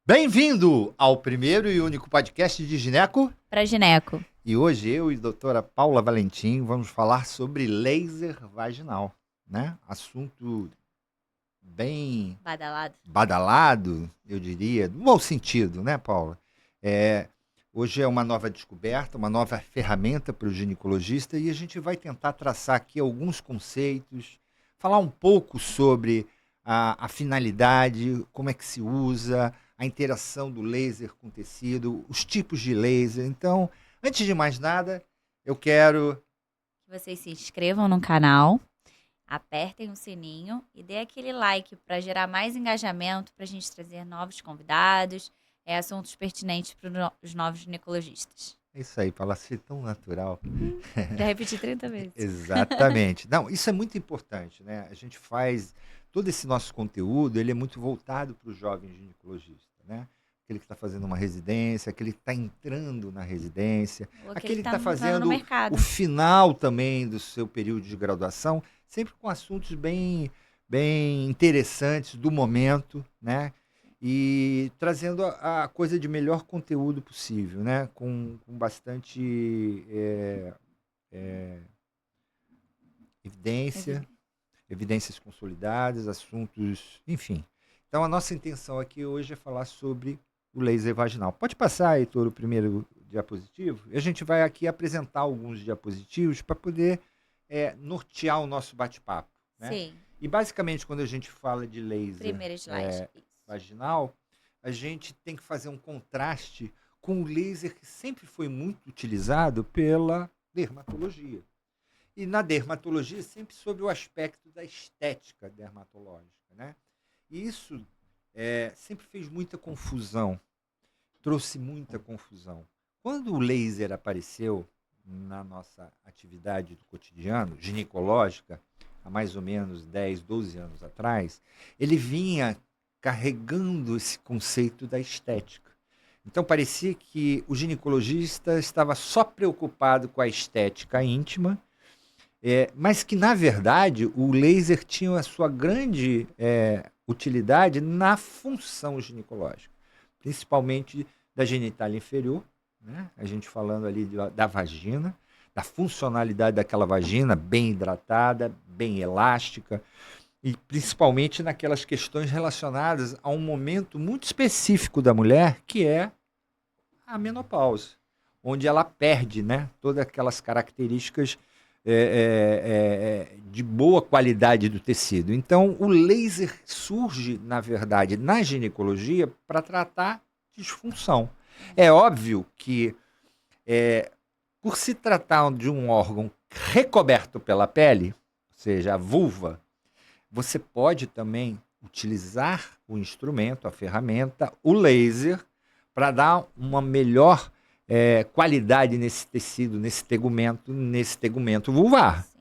Bem-vindo ao primeiro e único podcast de gineco. Para gineco. E hoje eu e a doutora Paula Valentim vamos falar sobre laser vaginal, né? Assunto bem Badalado. badalado, eu diria, no bom sentido, né, Paula? É, Hoje é uma nova descoberta, uma nova ferramenta para o ginecologista e a gente vai tentar traçar aqui alguns conceitos, falar um pouco sobre a finalidade, como é que se usa, a interação do laser com o tecido, os tipos de laser. Então, antes de mais nada, eu quero. Que vocês se inscrevam no canal, apertem o sininho e dê aquele like para gerar mais engajamento, para a gente trazer novos convidados, assuntos pertinentes para os novos ginecologistas. É isso aí, Paula, ser tão natural. Já repeti 30 vezes. Exatamente. Não, isso é muito importante, né? A gente faz todo esse nosso conteúdo, ele é muito voltado para o jovem ginecologista, né? Aquele que está fazendo uma residência, aquele que está entrando na residência, Ou aquele que tá está entrando no fazendo mercado. o final também do seu período de graduação, sempre com assuntos bem interessantes do momento, né? E trazendo a coisa de melhor conteúdo possível, né? Com bastante evidência, evidências consolidadas, assuntos, enfim. Então, a nossa intenção aqui hoje é falar sobre o laser vaginal. Pode passar, Heitor, o primeiro diapositivo? E a gente vai aqui apresentar alguns diapositivos para poder nortear o nosso bate-papo, né? Sim. E, basicamente, quando a gente fala de laser Primeiro slide. vaginal, a gente tem que fazer um contraste com o laser que sempre foi muito utilizado pela dermatologia. E na dermatologia, sempre sobre o aspecto da estética dermatológica, né? E isso sempre fez muita confusão, trouxe muita confusão. Quando o laser apareceu na nossa atividade do cotidiano, ginecológica, há mais ou menos 10, 12 anos atrás, ele vinha carregando esse conceito da estética. Então parecia que o ginecologista estava só preocupado com a estética íntima, mas que, na verdade, o laser tinha a sua grande utilidade na função ginecológica, principalmente da genitália inferior, né? A gente falando ali da vagina, da funcionalidade daquela vagina bem hidratada, bem elástica, e principalmente naquelas questões relacionadas a um momento muito específico da mulher, que é a menopausa, onde ela perde, né, todas aquelas características de boa qualidade do tecido. Então, o laser surge, na verdade, na ginecologia para tratar disfunção. É óbvio que, por se tratar de um órgão recoberto pela pele, ou seja, a vulva, você pode também utilizar o instrumento, a ferramenta, o laser, para dar uma melhor qualidade nesse tecido, nesse tegumento vulvar. Sim.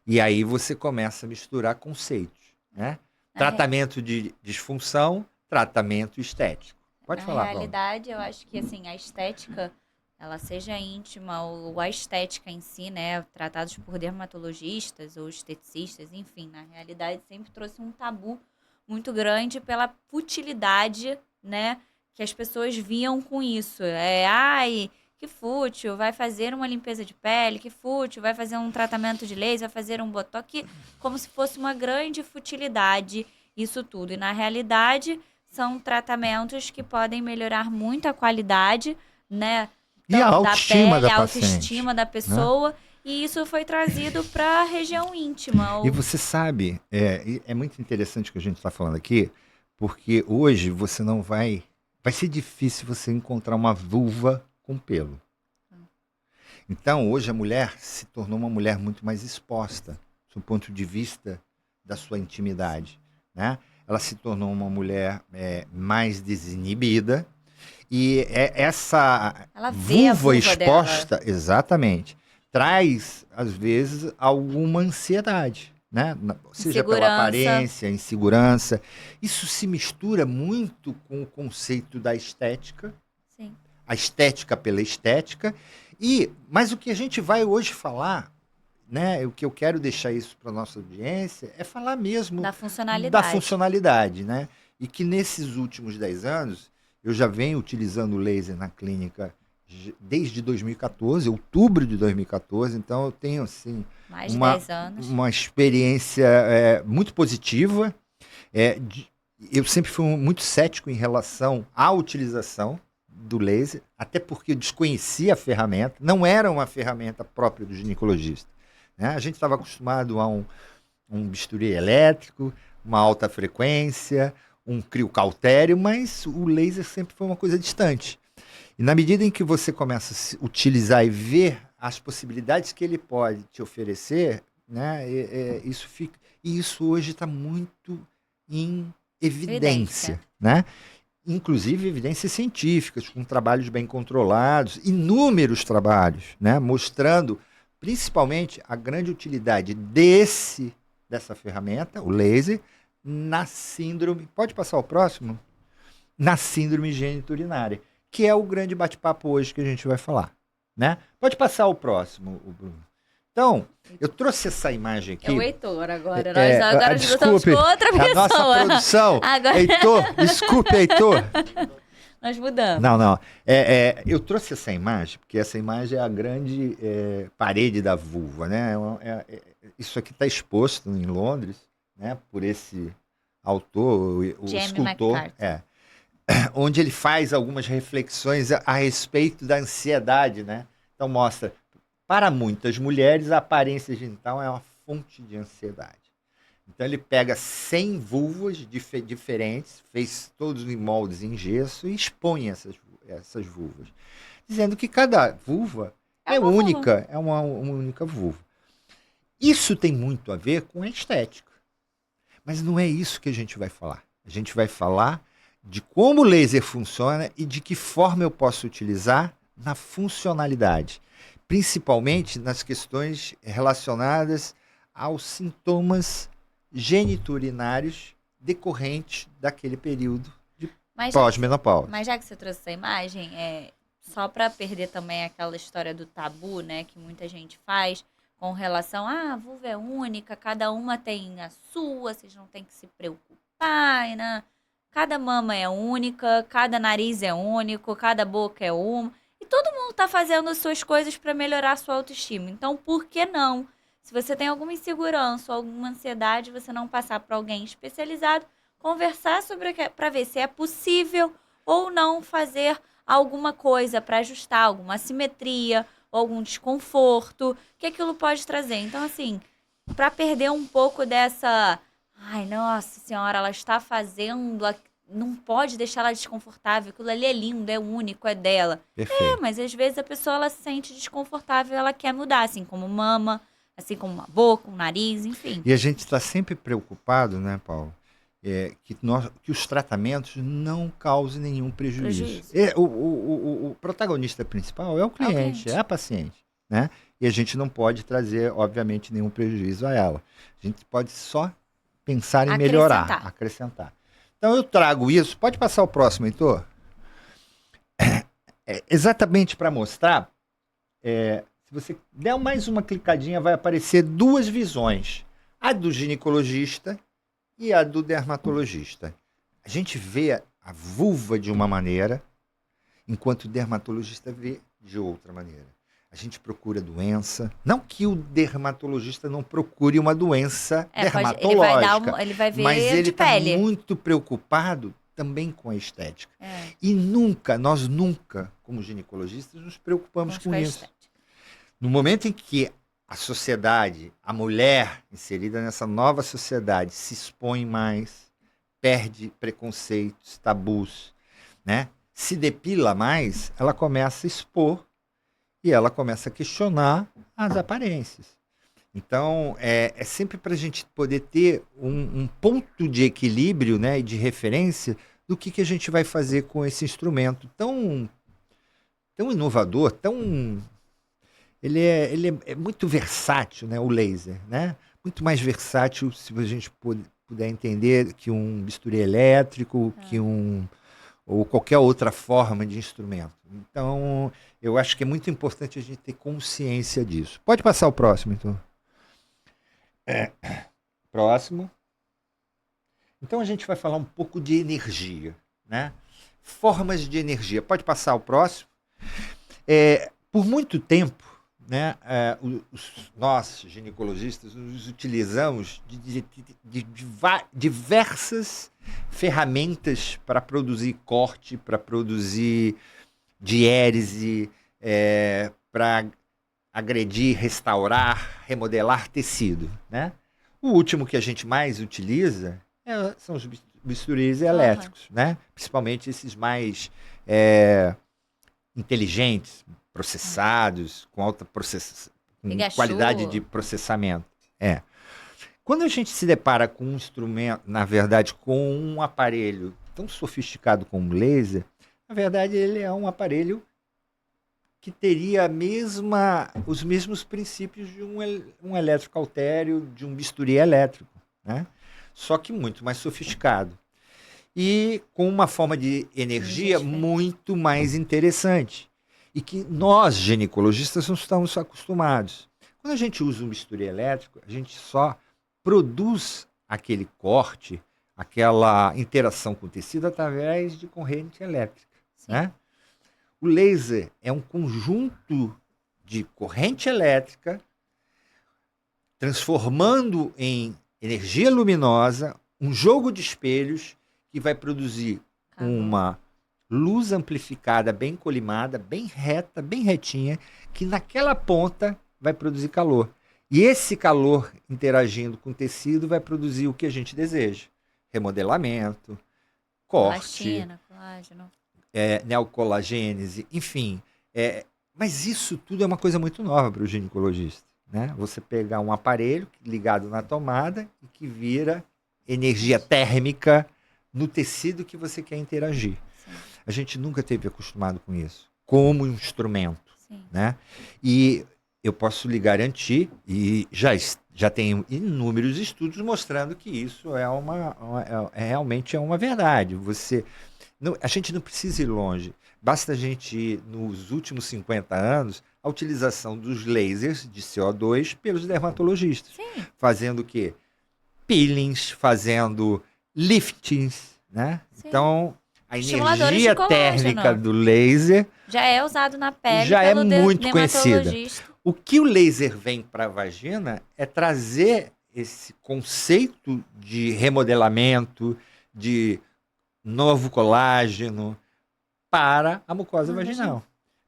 E aí você começa a misturar conceitos, né? Tratamento de disfunção, tratamento estético. Pode falar, Na Paula. realidade, eu acho que assim, a estética, ela seja íntima ou a estética em si, né, tratados por dermatologistas ou esteticistas, enfim, na realidade sempre trouxe um tabu muito grande pela futilidade, né, que as pessoas viam com isso. Ai, que fútil, vai fazer uma limpeza de pele, que fútil, vai fazer um tratamento de laser, vai fazer um botox, como se fosse uma grande futilidade isso tudo. E na realidade são tratamentos que podem melhorar muito a qualidade, né? E a Tanto da autoestima pele, da a paciente, autoestima da né? pessoa. E isso foi trazido para a região íntima. E você sabe, é muito interessante o que a gente está falando aqui, porque hoje você não vai. Vai ser difícil você encontrar uma vulva com pelo. Então, hoje a mulher se tornou uma mulher muito mais exposta, do ponto de vista da sua intimidade, né? Ela se tornou uma mulher mais desinibida e essa Ela vê a vulva vulva exposta, exatamente, traz às vezes alguma ansiedade, né? Seja pela Insegurança. aparência, insegurança. Isso se mistura muito com o conceito da estética, Sim. a estética pela estética. Mas o que a gente vai hoje falar, né, o que eu quero deixar isso para nossa audiência, é falar mesmo Da da funcionalidade. funcionalidade, né? E que nesses últimos 10 anos, Eu já venho utilizando o laser na clínica desde 2014, outubro de 2014, então eu tenho assim Mais de 10 anos. uma experiência muito positiva. Eu sempre fui muito cético em relação à utilização do laser, até porque eu desconhecia a ferramenta, não era uma ferramenta própria do ginecologista, né? A gente estava acostumado a um bisturi elétrico, uma alta frequência, um criocautério, mas o laser sempre foi uma coisa distante. E na medida em que você começa a se utilizar e ver as possibilidades que ele pode te oferecer, né, isso hoje está muito em evidência, né? Inclusive evidências científicas, com trabalhos bem controlados, inúmeros trabalhos, né, mostrando principalmente a grande utilidade dessa ferramenta, o laser, na síndrome. Pode passar o próximo? Na síndrome geniturinária, que é o grande bate-papo hoje que a gente vai falar, né? Pode passar o próximo, Bruno. Então, eu trouxe essa imagem aqui. É o Heitor agora. Nós estamos com outra pessoa. A nossa produção. Agora... Heitor, desculpe, Heitor. Nós mudamos. Não. Eu trouxe essa imagem, porque essa imagem é a grande parede da vulva, né? Isso aqui está exposto em Londres, né? Por esse autor, o escultor. Onde ele faz algumas reflexões a respeito da ansiedade, né? Então mostra, para muitas mulheres, a aparência genital é uma fonte de ansiedade. Então ele pega 100 vulvas diferentes, fez todos em moldes em gesso e expõe essas vulvas, dizendo que cada vulva é única, é uma única vulva. Isso tem muito a ver com a estética, mas não é isso que a gente vai falar. A gente vai falar de como o laser funciona e de que forma eu posso utilizar na funcionalidade, principalmente nas questões relacionadas aos sintomas geniturinários decorrentes daquele período de pós-menopausa. Mas já que você trouxe essa imagem, só para perder também aquela história do tabu, né, que muita gente faz com relação a vulva é única, cada uma tem a sua, vocês não tem que se preocupar, né? Cada mama é única, cada nariz é único, cada boca é uma. E todo mundo está fazendo as suas coisas para melhorar a sua autoestima. Então, por que não? Se você tem alguma insegurança ou alguma ansiedade, você não passar para alguém especializado, conversar para ver se é possível ou não fazer alguma coisa para ajustar alguma assimetria ou algum desconforto que aquilo pode trazer. Então, assim, para perder um pouco dessa... Ai, nossa senhora, ela está fazendo... Não pode deixar ela desconfortável. Aquilo ali é lindo, é único, é dela. Perfeito. Mas às vezes a pessoa ela se sente desconfortável, ela quer mudar, assim como mama, assim como uma boca, um nariz, enfim. E a gente está sempre preocupado, né, Paulo, que os tratamentos não causem nenhum prejuízo. O protagonista principal é o cliente, é a paciente, né? E a gente não pode trazer, obviamente, nenhum prejuízo a ela. A gente pode só pensar em melhorar, acrescentar. Então eu trago isso. Pode passar o próximo, Heitor? Exatamente para mostrar, se você der mais uma clicadinha, vai aparecer duas visões. A do ginecologista e a do dermatologista. A gente vê a vulva de uma maneira, enquanto o dermatologista vê de outra maneira. A gente procura doença. Não que o dermatologista não procure uma doença dermatológica, ele vai ver mas ele está pele. muito preocupado também com a estética. E nós nunca, como ginecologistas, nos preocupamos com isso. No momento em que a sociedade, a mulher inserida nessa nova sociedade, se expõe mais, perde preconceitos, tabus, né? Se depila mais, ela começa a expor e ela começa a questionar as aparências. Então, é sempre para a gente poder ter um ponto de equilíbrio, né, e de referência do que a gente vai fazer com esse instrumento tão inovador, ele é muito versátil, né, o laser, né? Muito mais versátil, se a gente puder entender, que um bisturi elétrico, ou qualquer outra forma de instrumento. Então, eu acho que é muito importante a gente ter consciência disso. Pode passar o próximo, então. Próximo. Então, a gente vai falar um pouco de energia, né? Formas de energia. Pode passar o próximo. Por muito tempo, né, nós, ginecologistas, nos utilizamos de diversas ferramentas para produzir corte, para produzir diérese, para agredir, restaurar, remodelar tecido, né? O último que a gente mais utiliza são os bisturis elétricos, né? Principalmente esses mais inteligentes, processados, com com qualidade de processamento. Quando a gente se depara com um instrumento, na verdade, com um aparelho tão sofisticado como o laser, na verdade, ele é um aparelho que teria os mesmos princípios de um eletrocautério, de um bisturi elétrico, né? Só que muito mais sofisticado. E com uma forma de energia muito mais interessante. E que nós, ginecologistas, não estamos acostumados. Quando a gente usa um bisturi elétrico, a gente só produz aquele corte, aquela interação com o tecido através de corrente elétrica, né? O laser é um conjunto de corrente elétrica transformando em energia luminosa um jogo de espelhos que vai produzir uma luz amplificada, bem colimada, bem reta, bem retinha, que naquela ponta vai produzir calor. E esse calor interagindo com o tecido vai produzir o que a gente deseja. Remodelamento, corte, elastina, colágeno. neocolagênese, enfim. Mas isso tudo é uma coisa muito nova para o ginecologista, né? Você pegar um aparelho ligado na tomada e que vira energia térmica no tecido que você quer interagir. Sim. A gente nunca teve acostumado com isso, como instrumento, né? E eu posso lhe garantir, e já tenho inúmeros estudos mostrando que isso realmente é uma verdade. A gente não precisa ir longe. Basta a gente ir nos últimos 50 anos a utilização dos lasers de CO2 pelos dermatologistas. Sim. Fazendo o quê? Peelings, fazendo liftings, né? Sim. Então, a energia térmica do laser já é usado na pele, já é muito conhecida. dermatologista. O que o laser vem para a vagina é trazer esse conceito de remodelamento, de novo colágeno para a mucosa vaginal.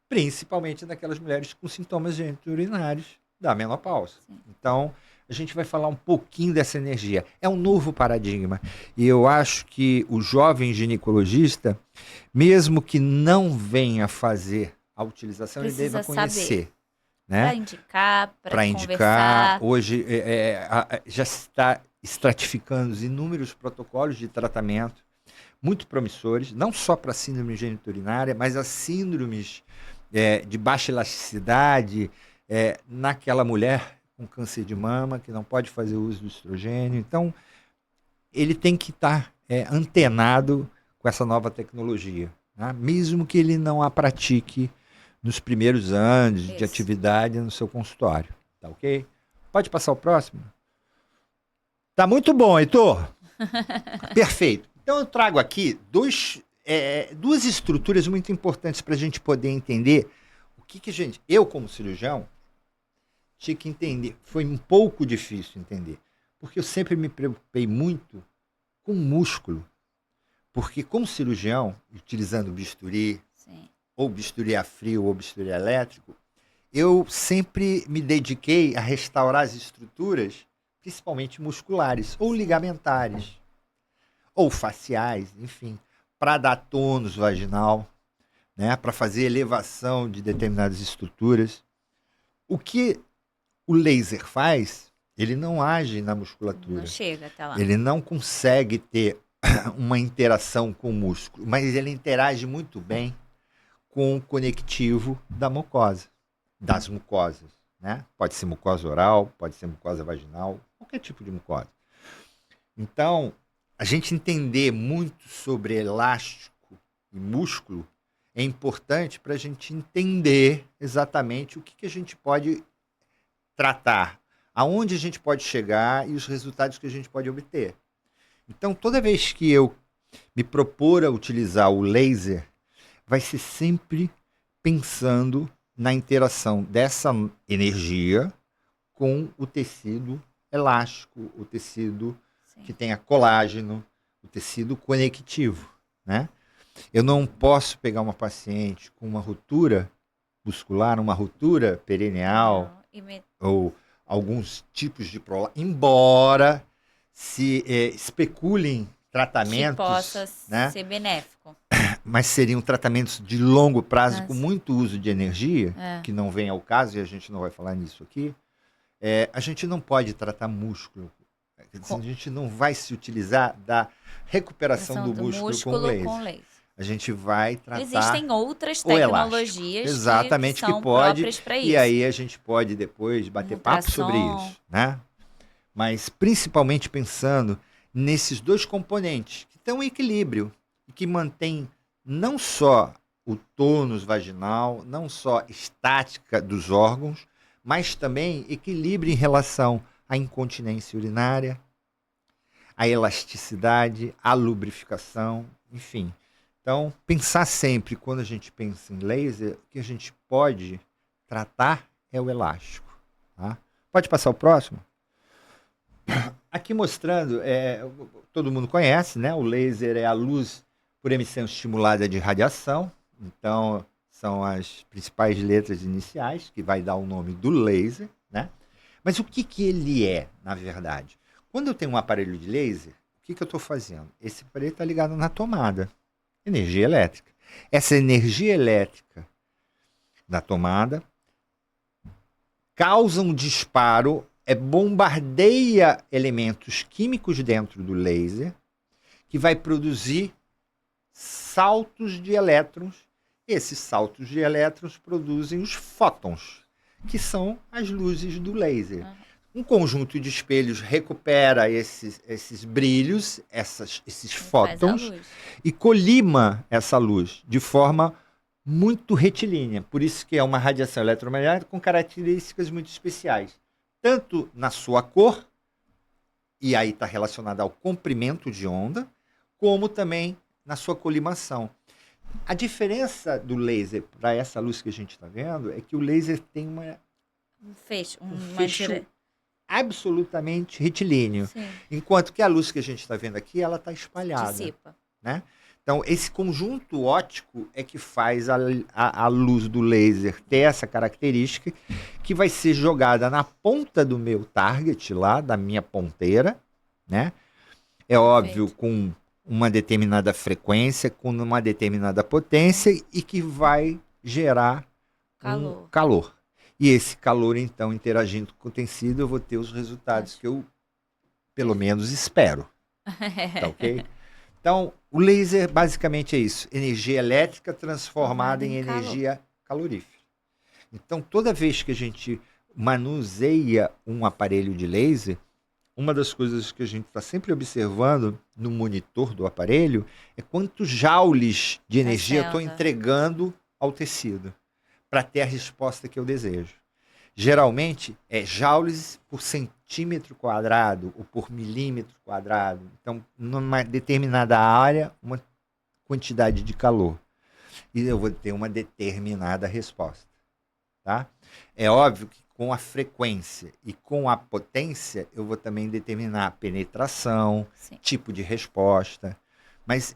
Principalmente naquelas mulheres com sintomas geniturinários da menopausa. Sim. Então, a gente vai falar um pouquinho dessa energia. É um novo paradigma. E eu acho que o jovem ginecologista, mesmo que não venha fazer a utilização, ele deva conhecer. Né? Para indicar, para conversar. Hoje já está estratificando os inúmeros protocolos de tratamento muito promissores, não só para síndrome geniturinária, mas as síndromes de baixa elasticidade naquela mulher com câncer de mama, que não pode fazer uso do estrogênio. Então, ele tem que estar antenado com essa nova tecnologia, né? Mesmo que ele não a pratique nos primeiros anos de atividade no seu consultório. Tá ok? Pode passar o próximo? Tá muito bom, Heitor. Perfeito. Então, eu trago aqui duas estruturas muito importantes para a gente poder entender o que eu, como cirurgião, tinha que entender. Foi um pouco difícil entender, porque eu sempre me preocupei muito com músculo. Porque, como cirurgião, utilizando bisturi, ou bisturi a frio ou bisturi elétrico, eu sempre me dediquei a restaurar as estruturas, principalmente musculares, ou ligamentares, ou faciais, enfim, para dar tônus vaginal, né, para fazer elevação de determinadas estruturas. O que o laser faz, ele não age na musculatura. Não chega até lá. Ele não consegue ter uma interação com o músculo, mas ele interage muito bem com o conectivo da mucosa, das mucosas, né? Pode ser mucosa oral, pode ser mucosa vaginal, qualquer tipo de mucosa. Então, a gente entender muito sobre elástico e músculo é importante para a gente entender exatamente o que a gente pode tratar, aonde a gente pode chegar e os resultados que a gente pode obter. Então, toda vez que eu me propor a utilizar o laser, vai ser sempre pensando na interação dessa energia com o tecido elástico, o tecido Sim. que tenha colágeno, o tecido conectivo, né? Eu não posso pegar uma paciente com uma ruptura muscular, uma ruptura perineal Não, e me- ou alguns tipos de prolapso, embora se especulem que tratamentos, possa né? ser benéfico. Mas seriam tratamentos de longo prazo com Mas, muito uso de energia, é, que não vem ao caso e a gente não vai falar nisso aqui. A gente não pode tratar músculo. Quer dizer, a co- gente não vai se utilizar da recuperação pressão do do músculo com músculo com laser. laser. A gente vai tratar Existem outras o elástico. tecnologias que Exatamente, que são pode. próprias para E isso. aí a gente pode depois Um bater papo sobre ultrassom. isso, né? Mas principalmente pensando nesses dois componentes que estão em equilíbrio e que mantêm não só o tônus vaginal, não só estática dos órgãos, mas também equilíbrio em relação à incontinência urinária, à elasticidade, à lubrificação, enfim. Então, pensar sempre, quando a gente pensa em laser, o que a gente pode tratar é o elástico. Tá? Pode passar o próximo? Aqui mostrando, todo mundo conhece, né? O laser é a luz por emissão estimulada de radiação. Então, são as principais letras iniciais que vai dar o nome do laser, né? Mas o que que ele é, na verdade? Quando eu tenho um aparelho de laser, o que que eu estou fazendo? Esse aparelho está ligado na tomada, energia elétrica. Essa energia elétrica da tomada causa um disparo, bombardeia elementos químicos dentro do laser, que vai produzir saltos de elétrons. Esses saltos de elétrons produzem os fótons, que são as luzes do laser. Um conjunto de espelhos recupera esses brilhos, esses Faz a fótons, luz. e colima essa luz de forma muito retilínea. Por isso que é uma radiação eletromagnética com características muito especiais. Tanto na sua cor, e aí está relacionada ao comprimento de onda, como também na sua colimação. A diferença do laser para essa luz que a gente está vendo é que o laser tem Um fecho. um Uma fecho absolutamente retilíneo, Sim. enquanto que a luz que a gente está vendo aqui, ela está espalhada. Dissipa. Né? Então, esse conjunto óptico é que faz a luz do laser ter essa característica que vai ser jogada na ponta do meu target, lá, da minha ponteira, né? É óbvio, com uma determinada frequência, com uma determinada potência e que vai gerar um calor. E esse calor, então, interagindo com o tecido, eu vou ter os resultados que eu, pelo menos, espero. Tá ok? Então, o laser basicamente é isso: energia elétrica transformada em energia calorífera. Então, toda vez que a gente manuseia um aparelho de laser, uma das coisas que a gente está sempre observando no monitor do aparelho é quantos joules de energia eu estou entregando ao tecido para ter a resposta que eu desejo. Geralmente é joules por centímetro quadrado ou por milímetro quadrado. Então, numa determinada área, uma quantidade de calor. E eu vou ter uma determinada resposta. Tá? É óbvio que com a frequência e com a potência, eu vou também determinar a penetração, tipo de resposta. Mas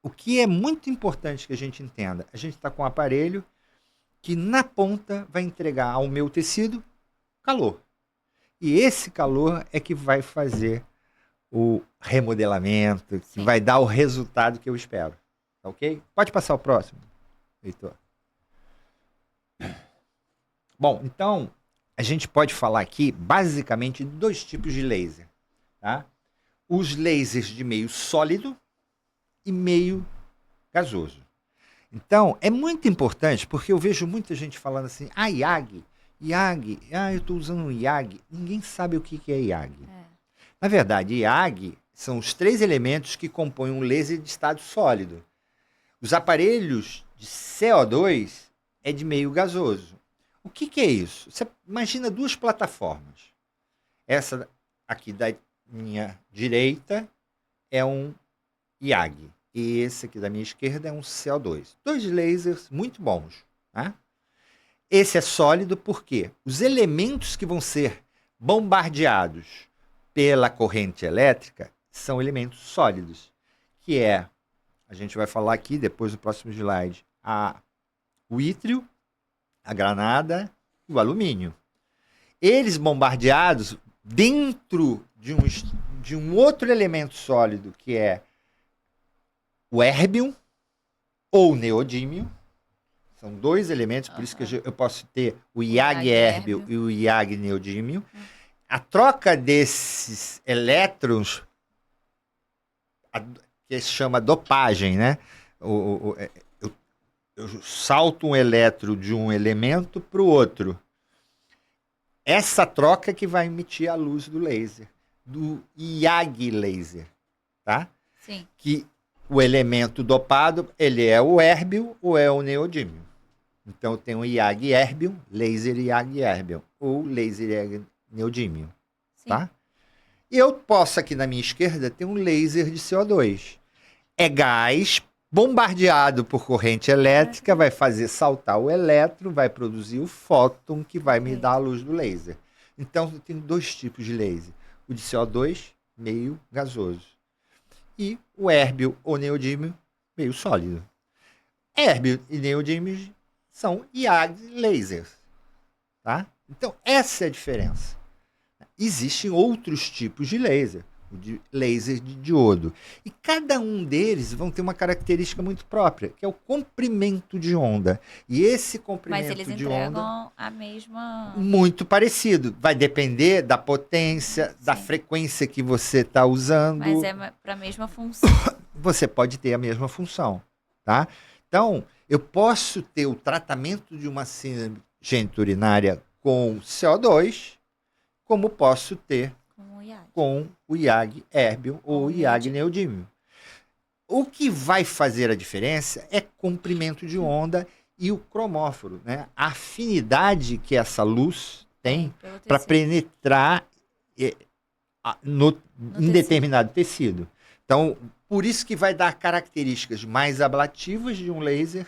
o que é muito importante que a gente entenda, a gente está com um aparelho que na ponta vai entregar ao meu tecido calor. E esse calor é que vai fazer o remodelamento, que vai dar o resultado que eu espero. Tá ok? Pode passar o próximo, Heitor. Bom, então, a gente pode falar aqui, basicamente, de dois tipos de laser. Tá? Os lasers de meio sólido e meio gasoso. Então, é muito importante, porque eu vejo muita gente falando assim, IAG, eu estou usando um IAG. Ninguém sabe o que é IAG. Na verdade, IAG são os 3 elementos que compõem um laser de estado sólido. Os aparelhos de CO2 é de meio gasoso. O que é isso? Você imagina 2 plataformas. Essa aqui da minha direita é um IAG. E esse aqui da minha esquerda é um CO2. Dois lasers muito bons. Tá? Esse é sólido porque os elementos que vão ser bombardeados pela corrente elétrica são elementos sólidos, que é, a gente vai falar aqui depois no próximo slide, o ítrio, a granada e o alumínio. Eles bombardeados dentro de um outro elemento sólido, que é o érbium ou neodímio. São dois elementos, por isso que eu posso ter o IAG érbium e o IAG neodímio. A troca desses elétrons, que se chama dopagem, né? Eu salto um elétron de um elemento para o outro. Essa troca que vai emitir a luz do laser, do IAG laser, tá? Sim. Que o elemento dopado, ele é o érbium ou é o neodímio. Então tem o IAG érbium, laser IAG érbium, ou laser IAG neodímio, tá? E eu posso aqui na minha esquerda ter um laser de CO2. É gás bombardeado por corrente elétrica, vai fazer saltar o elétron, vai produzir o fóton que vai me dar a luz do laser. Então eu tenho dois tipos de laser. O de CO2, meio gasoso. E o érbium ou neodímio, meio sólido. Érbium e neodímio são IAG lasers. Tá? Então, essa é a diferença. Existem outros tipos de laser, o de laser de diodo. E cada um deles vão ter uma característica muito própria, que é o comprimento de onda. E esse comprimento de onda... Mas eles entregam a mesma... Muito parecido. Vai depender da potência, da frequência que você está usando. Mas é para a mesma função. Você pode ter a mesma função. Tá? Então, eu posso ter o tratamento de uma síndrome geniturinária com CO2, como posso ter com o IAG érbium ou IAG neodímio. O que vai fazer a diferença é comprimento de onda e o cromóforo, né? A afinidade que essa luz tem para penetrar em determinado tecido. Então, por isso que vai dar características mais ablativas de um laser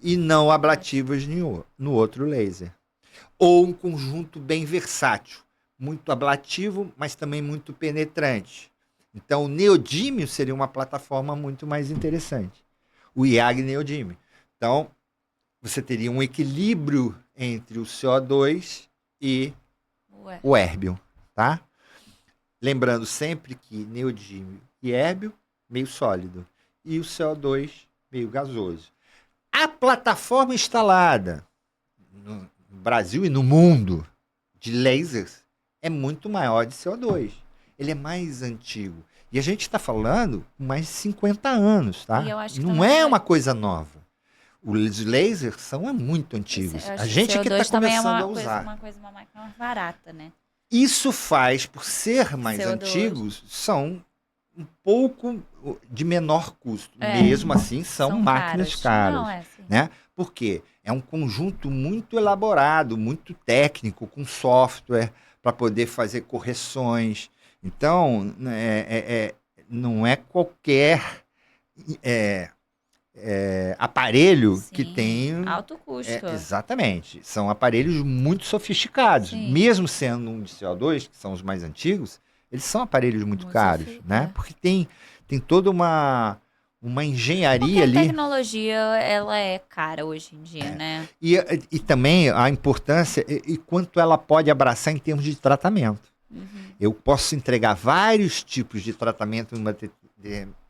e não ablativas no outro laser. Ou um conjunto bem versátil, muito ablativo, mas também muito penetrante. Então, o neodímio seria uma plataforma muito mais interessante. O IAG neodímio. Então, você teria um equilíbrio entre o CO2 e o érbium, tá? Lembrando sempre que neodímio e érbium, meio sólido, e o CO2, meio gasoso. A plataforma instalada no Brasil e no mundo de lasers é muito maior de CO2. Ele é mais antigo. E a gente está falando com mais de 50 anos, tá? Não é uma coisa nova. Os lasers são muito antigos. A gente que está começando a usar. Uma máquina mais barata, né? Isso faz, por ser mais antigos, são um pouco de menor custo. Mesmo assim, são máquinas caras. Não, assim. Né? Por quê? É um conjunto muito elaborado, muito técnico, com software, para poder fazer correções. Então, não é qualquer aparelho que tem... alto custo. Exatamente. São aparelhos muito sofisticados. Sim. Mesmo sendo um de CO2, que são os mais antigos, eles são aparelhos muito caros, né? Porque tem toda uma engenharia ali. A tecnologia, ela é cara hoje em dia, né? E também a importância e quanto ela pode abraçar em termos de tratamento. Eu posso entregar vários tipos de tratamento numa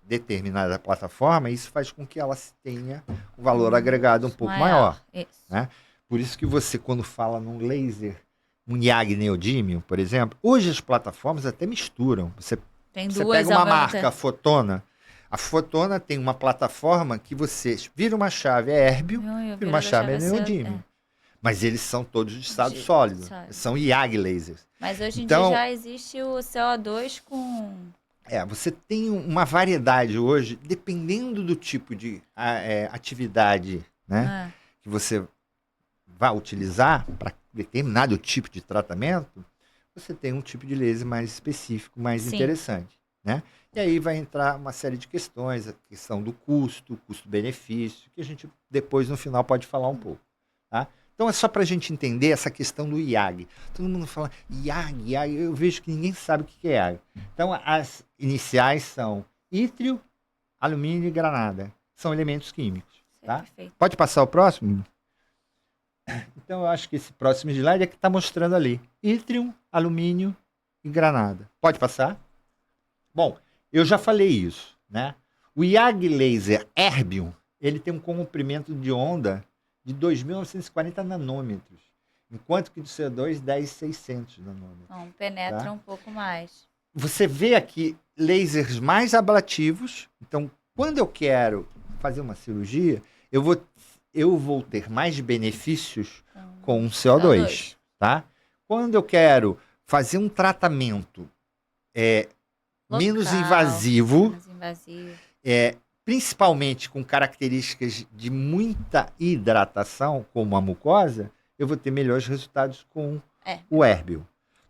determinada plataforma, e isso faz com que ela tenha um valor agregado um pouco maior. Né? Por isso que você, quando fala num laser, um IAG neodímio, por exemplo, hoje as plataformas até misturam. Você pega uma marca, a Fotona. A Fotona tem uma plataforma que você vira uma chave érbium, vira uma chave neodímio. Mas eles são todos de estado sólido. São IAG lasers. Mas hoje em dia já existe o CO2 com... você tem uma variedade hoje, dependendo do tipo de atividade, né, que você vai utilizar para determinado tipo de tratamento, você tem um tipo de laser mais específico, mais interessante. né? E aí vai entrar uma série de questões, a questão do custo-benefício, que a gente depois, no final, pode falar um pouco, tá? Então, é só para a gente entender essa questão do IAG. Todo mundo fala IAG, IAG, eu vejo que ninguém sabe o que é IAG. Então, as iniciais são ítrio, alumínio e granada. São elementos químicos, tá? Perfeito. Pode passar o próximo? Então, eu acho que esse próximo slide é que está mostrando ali. Ítrium, alumínio e granada. Pode passar? Bom, eu já falei isso, né? O IAG Laser Erbium, ele tem um comprimento de onda de 2.940 nanômetros, enquanto que do CO2, 10.600 nanômetros. Então, penetra um pouco mais. Você vê aqui lasers mais ablativos. Então, quando eu quero fazer uma cirurgia, eu vou ter mais benefícios com um CO2, tá? Quando eu quero fazer um tratamento menos invasivo, principalmente com características de muita hidratação, como a mucosa, eu vou ter melhores resultados com o Erbium.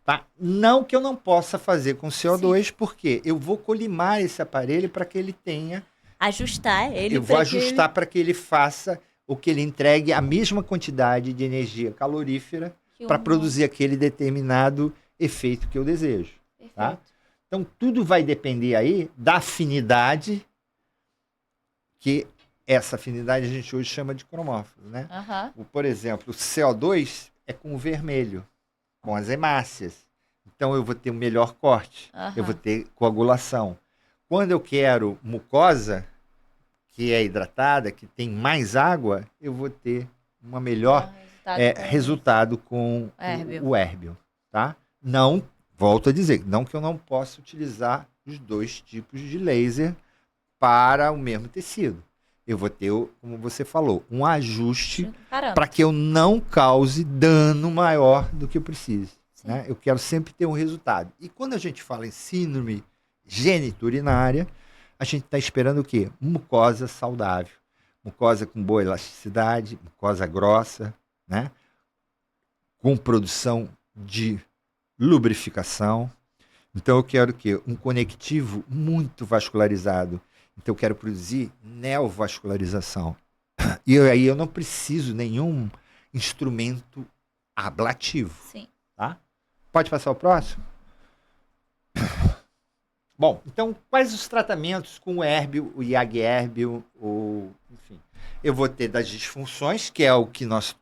Tá? Não que eu não possa fazer com CO2, sim, porque eu vou colimar esse aparelho para que ele tenha... Ajustar ele. Eu vou ajustar para que ele faça o que ele entregue a mesma quantidade de energia calorífera para produzir aquele determinado efeito que eu desejo. Tá? Então, tudo vai depender aí da afinidade, que essa afinidade a gente hoje chama de cromófilo, né? Por exemplo, o CO2 é com o vermelho, com as hemácias. Então, eu vou ter um melhor corte, eu vou ter coagulação. Quando eu quero mucosa, que é hidratada, que tem mais água, eu vou ter uma melhor resultado com o Erbium, tá? Não, volto a dizer, não que eu não possa utilizar os dois tipos de laser para o mesmo tecido. Eu vou ter, como você falou, um ajuste para que eu não cause dano maior do que eu preciso. Né? Eu quero sempre ter um resultado. E quando a gente fala em síndrome geniturinária, a gente está esperando o quê? Mucosa saudável. Mucosa com boa elasticidade, mucosa grossa, né? Com produção de lubrificação. Então eu quero o quê? Um conectivo muito vascularizado. Então eu quero produzir neovascularização. E aí eu não preciso nenhum instrumento ablativo. Sim. Tá? Pode passar o próximo? Bom, então quais os tratamentos com o Erbium, o IAG Erbium, enfim. Eu vou ter das disfunções, que é o que nós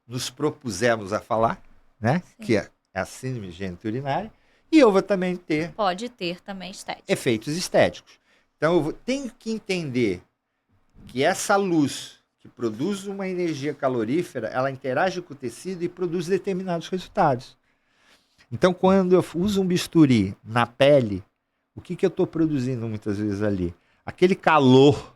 nos propusemos a falar, né? Sim. Que é a síndrome geniturinária. E eu vou também ter... Pode ter também estéticos. Efeitos estéticos. Então, eu tenho que entender que essa luz que produz uma energia calorífera, ela interage com o tecido e produz determinados resultados. Então, quando eu uso um bisturi na pele, o que eu estou produzindo muitas vezes ali? Aquele calor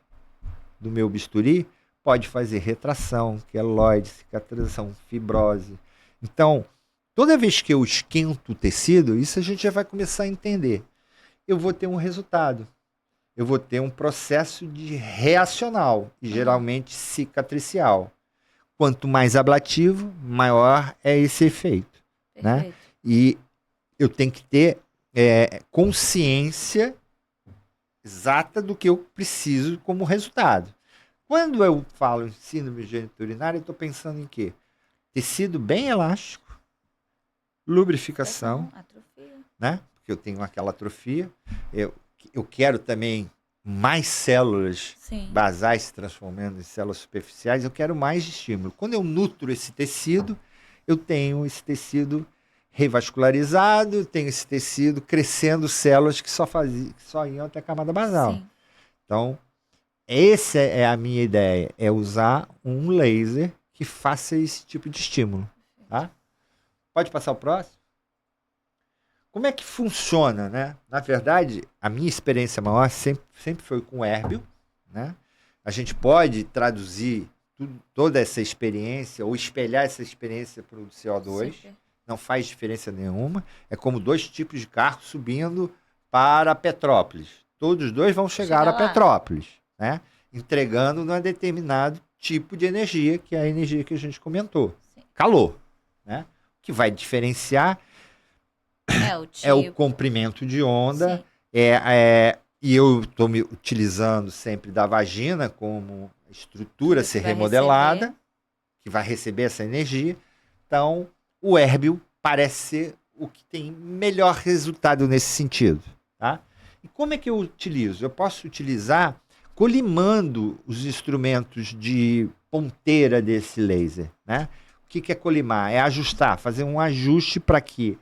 do meu bisturi pode fazer retração, queloide, cicatrização, fibrose. Então, toda vez que eu esquento o tecido, isso a gente já vai começar a entender. Eu vou ter um resultado. Eu vou ter um processo de reacional, e geralmente cicatricial. Quanto mais ablativo, maior é esse efeito. Né? E eu tenho que ter consciência exata do que eu preciso como resultado. Quando eu falo em síndrome geniturinária, eu estou pensando em quê? Tecido bem elástico, lubrificação, atrofia, né? Porque eu tenho aquela atrofia. Eu quero também mais células sim, basais se transformando em células superficiais. Eu quero mais estímulo. Quando eu nutro esse tecido, eu tenho esse tecido revascularizado, tenho esse tecido crescendo células que só iam até a camada basal. sim. Então, essa é a minha ideia, é usar um laser que faça esse tipo de estímulo. Tá? Pode passar o próximo? Como é que funciona, né? Na verdade, a minha experiência maior sempre foi com o Erbium, né? A gente pode traduzir toda essa experiência ou espelhar essa experiência para o CO2. Super. Não faz diferença nenhuma. É como dois tipos de carro subindo para Petrópolis. Todos os dois vão chegar a Petrópolis, né? Entregando um determinado tipo de energia, que é a energia que a gente comentou. Sim. Calor, né? O que vai diferenciar É, o é o tipo. comprimento de onda, Sim. e eu estou me utilizando sempre da vagina como estrutura a Que ser vai remodelada, receber. que vai receber essa energia. Então, o hérbio parece ser o que tem melhor resultado nesse sentido. Tá? E como é que eu utilizo? Eu posso utilizar colimando os instrumentos de ponteira desse laser. Né? O que é colimar? É ajustar, fazer um ajuste para que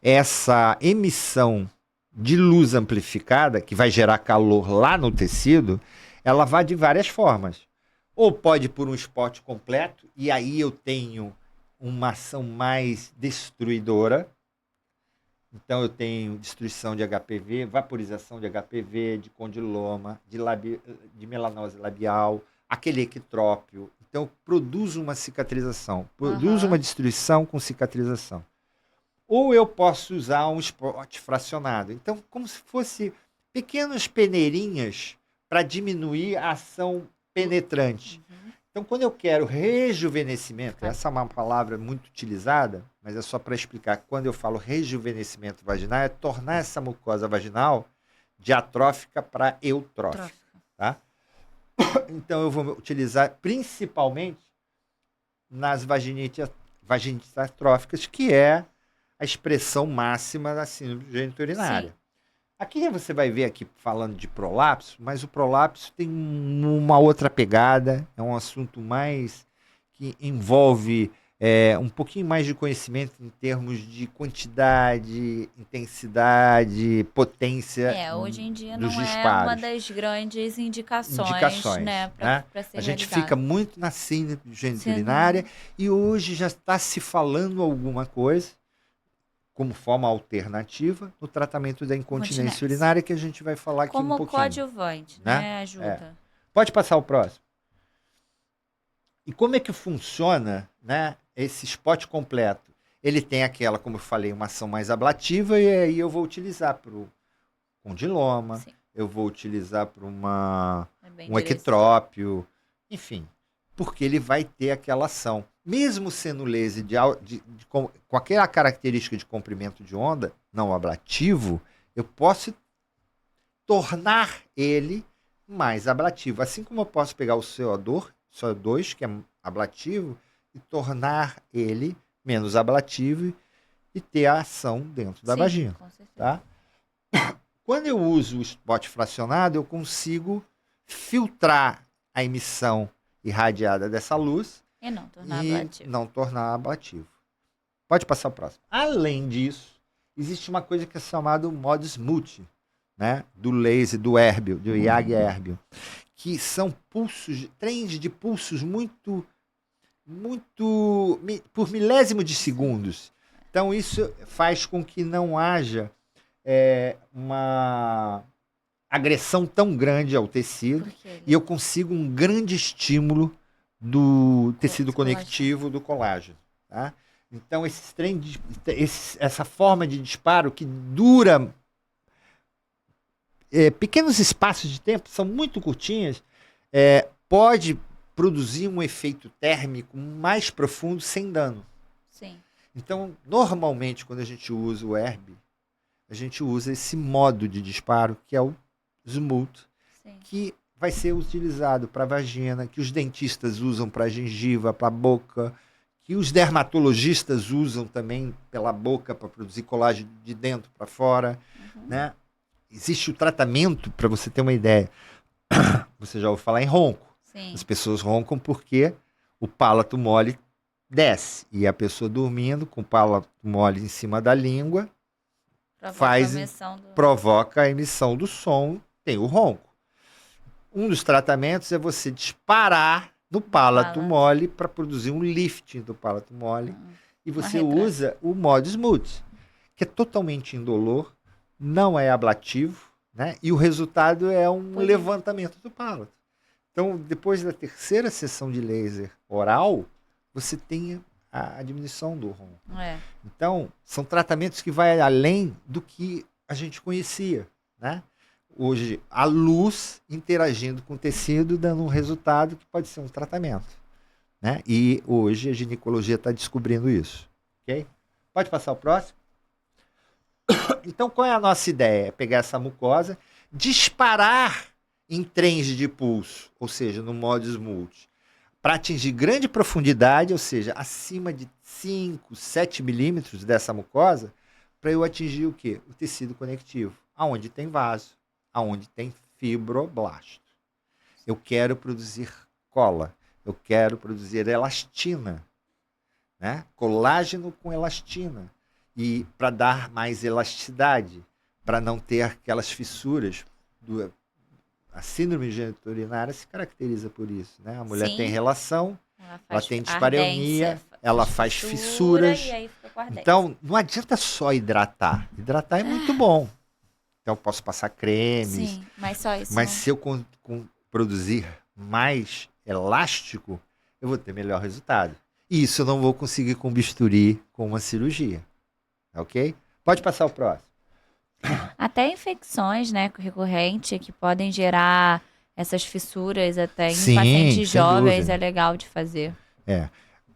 essa emissão de luz amplificada, que vai gerar calor lá no tecido, ela vai de várias formas. Ou pode ir por um spot completo, e aí eu tenho uma ação mais destruidora. Então eu tenho destruição de HPV, vaporização de HPV, de condiloma, de melanose labial, aquele ectrópio. Então eu produzo uma cicatrização, produzo uma Aham. destruição com cicatrização. Ou eu posso usar um spot fracionado. Então, como se fosse pequenas peneirinhas para diminuir a ação penetrante. Uhum. Então, quando eu quero rejuvenescimento, Vai. essa é uma palavra muito utilizada, mas é só para explicar. Quando eu falo rejuvenescimento vaginal, é tornar essa mucosa vaginal de atrófica para eutrófica. Trófica. Tá? Então, eu vou utilizar principalmente nas vaginites atróficas, que é a expressão máxima da síndrome geniturinária. Sim. Aqui você vai ver aqui falando de prolapso, mas o prolapso tem uma outra pegada, é um assunto mais que envolve um pouquinho mais de conhecimento em termos de quantidade, intensidade, potência Hoje em dia dos não é uma disparos. das grandes indicações, Indicações. né, Né? para ser A gente realizado. fica muito na síndrome Sim. geniturinária e hoje já está se falando alguma coisa como forma alternativa no tratamento da incontinência Continência. urinária, que a gente vai falar aqui um Como pouquinho. coadjuvante, né? Ajuda. Pode passar o próximo. E como é que funciona, né, esse spot completo? Ele tem aquela, como eu falei, uma ação mais ablativa, e aí eu vou utilizar para o condiloma, Sim. eu vou utilizar para É bem um ectrópio, enfim, porque ele vai ter aquela ação. Mesmo sendo laser com aquela característica de comprimento de onda não ablativo, eu posso tornar ele mais ablativo. Assim como eu posso pegar o CO2, que é ablativo, e tornar ele menos ablativo e ter a ação dentro da Sim, vagina. com certeza. Tá? Quando eu uso o spot fracionado, eu consigo filtrar a emissão irradiada dessa luz E não tornar e ablativo. não tornar ablativo. Pode passar o próximo. Além disso, existe uma coisa que é chamada modus muti, né? Do laser, do hérbio, do IAG hérbio, que são trens de pulsos muito por milésimo de segundos. Então isso faz com que não haja uma agressão tão grande ao tecido e eu consigo um grande estímulo do tecido conectivo do colágeno. Tá? Então essa forma de disparo que dura pequenos espaços de tempo, são muito curtinhas, pode produzir um efeito térmico mais profundo sem dano. Sim. Então, normalmente, quando a gente usa o herb, a gente usa esse modo de disparo, que é o smooth, que vai ser utilizado para a vagina, que os dentistas usam para a gengiva, para a boca, que os dermatologistas usam também pela boca para produzir colágeno de dentro para fora. Né? Existe o tratamento, para você ter uma ideia, você já ouviu falar em ronco. Sim. As pessoas roncam porque o palato mole desce. E a pessoa dormindo com o palato mole em cima da língua provoca a emissão do som, tem o ronco. Um dos tratamentos é você disparar no palato mole para produzir um lifting do palato mole. E você usa o modo smooth, que é totalmente indolor, não é ablativo, né? E o resultado é um levantamento do palato. Então, depois da terceira sessão de laser oral, você tem a diminuição do ronco. Então, são tratamentos que vão além do que a gente conhecia, né? Hoje, a luz interagindo com o tecido, dando um resultado que pode ser um tratamento, né? E hoje a ginecologia está descobrindo isso, ok? Pode passar o próximo? Então, qual é a nossa ideia? É pegar essa mucosa, disparar em trens de pulso, ou seja, no modus multi, para atingir grande profundidade, ou seja, acima de 5, 7 milímetros dessa mucosa, para eu atingir o quê? O tecido conectivo, aonde tem vaso, aonde tem fibroblasto. Eu quero produzir cola, eu quero produzir elastina, né? Colágeno com elastina, e para dar mais elasticidade, para não ter aquelas fissuras. A síndrome geniturinária se caracteriza por isso, né? A mulher tem Sim. relação, ela tem dispareunia, ardência, ela faz fissuras. E aí fica com ardência. Então, não adianta só hidratar. Hidratar é muito bom. Então, eu posso passar cremes. Sim, mas só isso. Mas não. se eu produzir mais elástico, eu vou ter melhor resultado. E isso eu não vou conseguir com bisturi, com uma cirurgia. Ok? Pode passar o próximo. Até infecções, né, recorrentes que podem gerar essas fissuras até em Sim, pacientes sem jovens dúvida. é legal de fazer.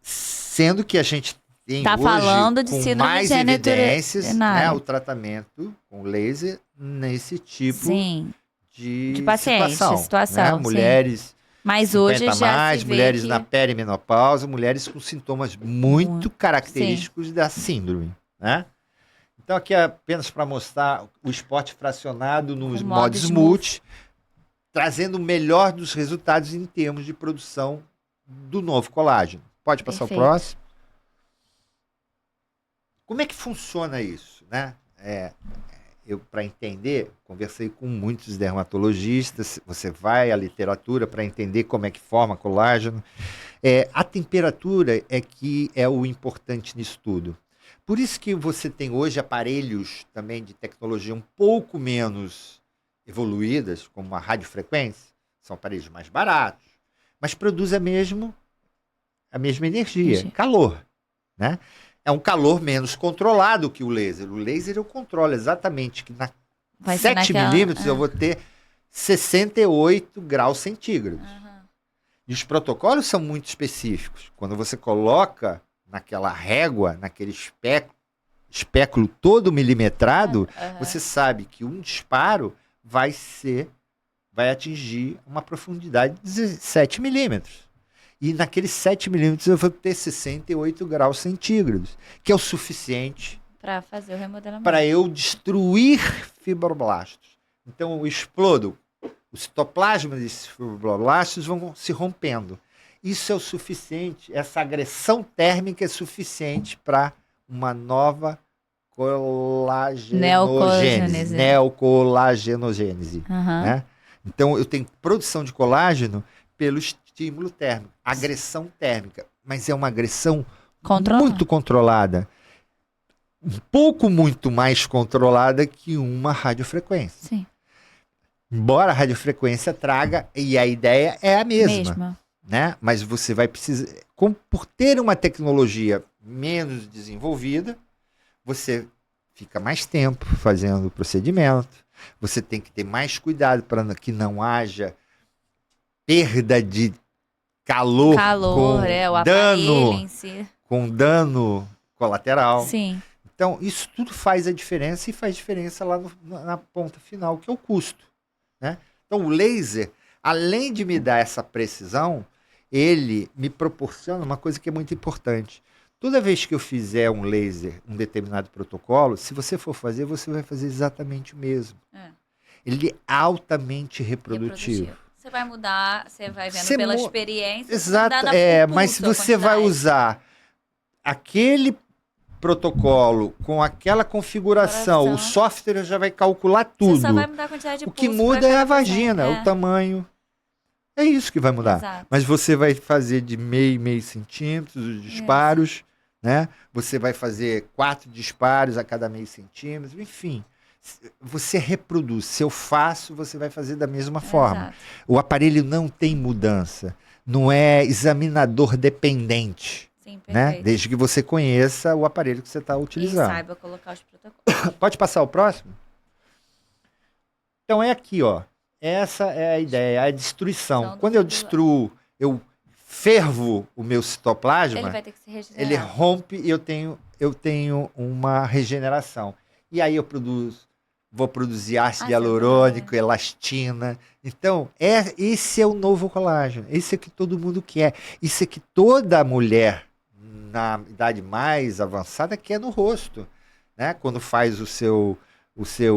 Sendo que a gente tem Tá hoje falando de com síndrome mais evidências, né, geniturinária. o tratamento com laser nesse tipo Sim, de de paciente, situação, né? sim. Mulheres mas 50 hoje já mais, se vê mulheres que... na perimenopausa, mulheres com sintomas muito característicos da síndrome, né? Então aqui é apenas para mostrar o esporte fracionado nos Com modos modus multi, trazendo o melhor dos resultados em termos de produção do novo colágeno. Pode passar Perfeito. o próximo. Como é que funciona isso, né? Eu, para entender, conversei com muitos dermatologistas, você vai à literatura para entender como é que forma colágeno. A temperatura é que é o importante nisso tudo. Por isso que você tem hoje aparelhos também de tecnologia um pouco menos evoluídas, como a radiofrequência, são aparelhos mais baratos, mas produzem a mesma energia, calor, né? É um calor menos controlado que o laser. O laser eu controlo exatamente que na 7 milímetros eu vou ter 68 graus centígrados. E os protocolos são muito específicos. Quando você coloca naquela régua, naquele espéculo todo milimetrado, você sabe que um disparo vai atingir uma profundidade de 7 milímetros. E naqueles 7 milímetros eu vou ter 68 graus centígrados, que é o suficiente para fazer o remodelamento. Para eu destruir fibroblastos. Então eu explodo. O citoplasma desses fibroblastos vão se rompendo. Isso é o suficiente, essa agressão térmica é suficiente para uma nova neocolagênese. Né? Então eu tenho produção de colágeno pelo estímulo térmico, agressão térmica, mas é uma agressão muito controlada. Um pouco muito mais controlada que uma radiofrequência. Sim. Embora a radiofrequência traga, e a ideia é a mesma. Né? Mas você vai precisar, por ter uma tecnologia menos desenvolvida, você fica mais tempo fazendo o procedimento, você tem que ter mais cuidado para que não haja perda de calor com o dano, em si. com dano colateral. Sim. Então, isso tudo faz a diferença e faz diferença lá na ponta final, que é o custo. Né? Então, o laser, além de me dar essa precisão, ele me proporciona uma coisa que é muito importante. Toda vez que eu fizer um laser, um determinado protocolo, se você for fazer, você vai fazer exatamente o mesmo. Ele é altamente reprodutivo. Você vai mudar, você vai vendo pela experiência. Exato, mas se você vai usar aquele protocolo com aquela configuração, o software já vai calcular tudo. Você só vai mudar a quantidade de o que muda é a vagina, o tamanho. É isso que vai mudar. Exato. Mas você vai fazer de meio centímetros os disparos, né? Você vai fazer 4 disparos a cada meio centímetro, enfim. Você reproduz. Se eu faço, você vai fazer da mesma forma. Exato. O aparelho não tem mudança. Não é examinador dependente. Sim, né? Desde que você conheça o aparelho que você está utilizando. E saiba colocar os protocolos. Pode passar o próximo? Então é aqui, ó. Essa é a ideia, a destruição. Quando eu destruo, eu fervo o meu citoplasma, ele vai ter que se regenerar. ele rompe e eu tenho uma regeneração. E aí vou produzir ácido Ácido hialurônico, elastina. Então, esse é o novo colágeno. Esse é que todo mundo quer. Isso é que toda mulher na idade mais avançada quer no rosto, né? Quando faz o seu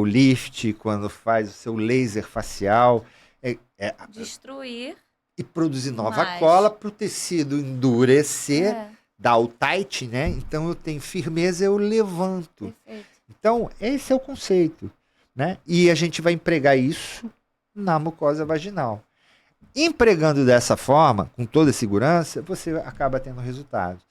lift, quando faz o seu laser facial. Destruir. E produzir nova Mais. cola para o tecido endurecer, É, dar o tight, né? Então eu tenho firmeza, eu levanto. perfeito. Então, esse é o conceito, né? E a gente vai empregar isso na mucosa vaginal. Empregando dessa forma, com toda segurança, você acaba tendo resultados.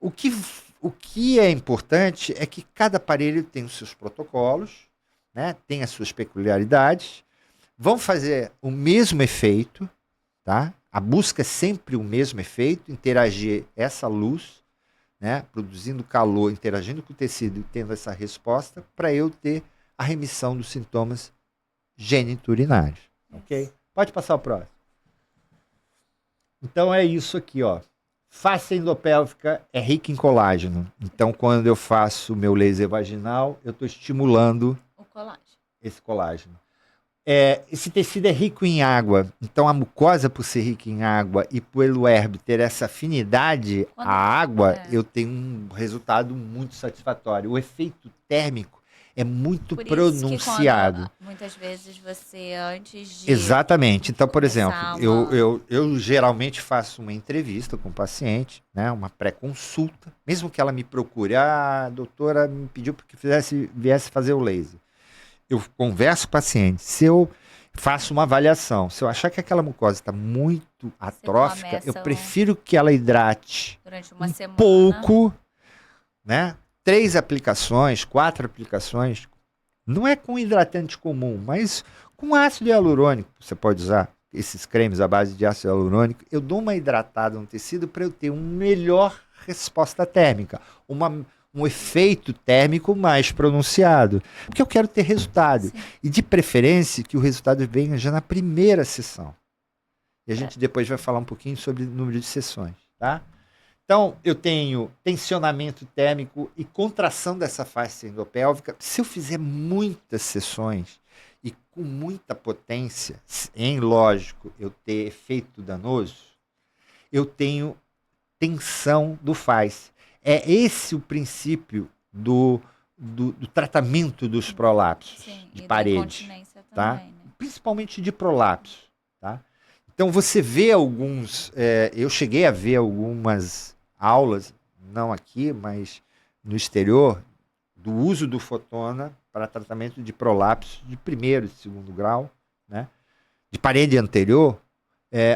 O que é importante é que cada aparelho tem os seus protocolos, né? Tem as suas peculiaridades, vão fazer o mesmo efeito, tá? A busca é sempre o mesmo efeito, interagir essa luz, né? Produzindo calor, interagindo com o tecido e tendo essa resposta para eu ter a remissão dos sintomas geniturinários. Ok? Pode passar o próximo. Então é isso aqui, ó. Face endopélvica é rica em colágeno. Então, quando eu faço o meu laser vaginal, eu estou estimulando O colágeno. esse colágeno. Esse tecido é rico em água. Então, a mucosa, por ser rica em água e pelo herb ter essa afinidade à água, eu tenho um resultado muito satisfatório. O efeito térmico é muito Por pronunciado. isso que muitas vezes você, antes de Exatamente. Então, por exemplo, começar eu geralmente faço uma entrevista com o paciente, né, uma pré-consulta, mesmo que ela me procure. A doutora me pediu que viesse fazer o laser. Eu converso com o paciente. Se eu faço uma avaliação, se eu achar que aquela mucosa está muito atrófica, eu prefiro que ela hidrate durante uma semana. pouco, né? 3 aplicações, 4 aplicações. Não é com hidratante comum, mas com ácido hialurônico. Você pode usar esses cremes à base de ácido hialurônico. Eu dou uma hidratada no tecido para eu ter uma melhor resposta térmica, um efeito térmico mais pronunciado. Porque eu quero ter resultado. Sim. E de preferência que o resultado venha já na primeira sessão. E a gente depois vai falar um pouquinho sobre o número de sessões, tá? Então, eu tenho tensionamento térmico e contração dessa face endopélvica. Se eu fizer muitas sessões e com muita potência, lógico, eu ter efeito danoso, eu tenho tensão do face. É esse o princípio do tratamento dos prolapsos de parede, tá? Também, né? Principalmente de prolapso, tá? Então você vê eu cheguei a ver algumas aulas, não aqui, mas no exterior, do uso do fotona para tratamento de prolapso de primeiro e segundo grau, né? De parede anterior,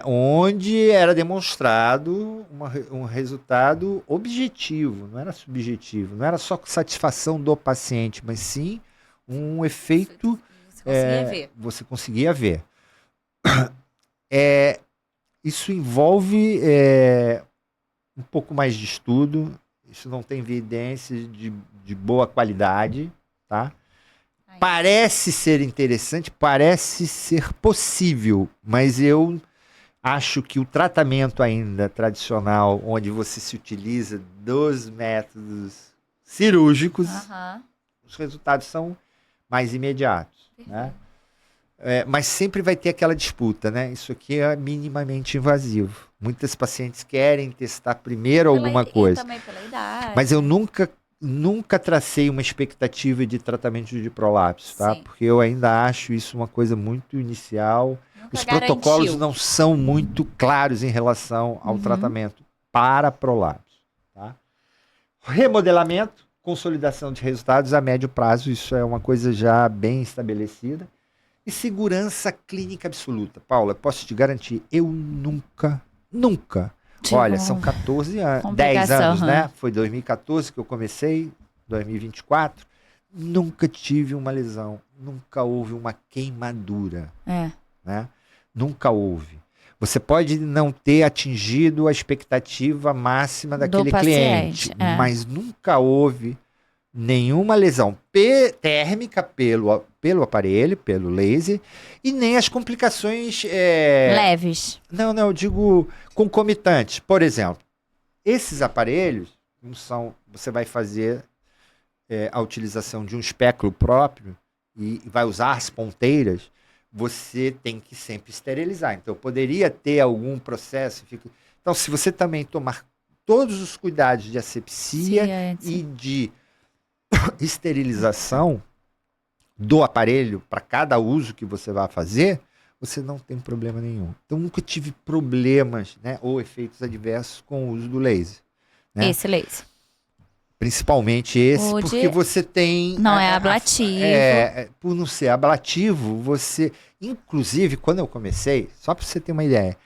onde era demonstrado um resultado objetivo, não era subjetivo, não era só satisfação do paciente, mas sim um efeito. Você conseguia ver. Isso envolve um pouco mais de estudo, isso não tem evidência de boa qualidade, tá? Parece ser interessante, parece ser possível, mas eu acho que o tratamento ainda tradicional, onde você se utiliza dos métodos cirúrgicos, os resultados são mais imediatos, né? Mas sempre vai ter aquela disputa, né? Isso aqui é minimamente invasivo. Muitas pacientes querem testar primeiro alguma coisa. E também pela idade. Mas eu nunca tracei uma expectativa de tratamento de prolapso, tá? Sim. Porque eu ainda acho isso uma coisa muito inicial. Os garantiu. protocolos não são muito claros em relação ao tratamento para prolapso, tá? Remodelamento, consolidação de resultados a médio prazo, isso é uma coisa já bem estabelecida. E segurança clínica absoluta. Paula, posso te garantir, eu nunca, olha, são 14 anos, 10 anos, né? Foi 2014 que eu comecei, 2024. Nunca tive uma lesão, nunca houve uma queimadura, né? Nunca houve. Você pode não ter atingido a expectativa máxima daquele cliente, mas nunca houve nenhuma lesão térmica pelo aparelho, pelo laser, e nem as complicações leves. Não, eu digo concomitantes. Por exemplo, esses aparelhos você vai fazer a utilização de um espéculo próprio e vai usar as ponteiras, você tem que sempre esterilizar. Então, poderia ter algum processo. Então, se você também tomar todos os cuidados de asepsia e de esterilização do aparelho para cada uso que você vai fazer, você não tem problema nenhum. Então, nunca tive problemas, né, ou efeitos adversos com o uso do laser. Né? Esse laser. Principalmente esse, porque você tem... Não é ablativo. Por não ser ablativo, você... Inclusive, quando eu comecei, só para você ter uma ideia,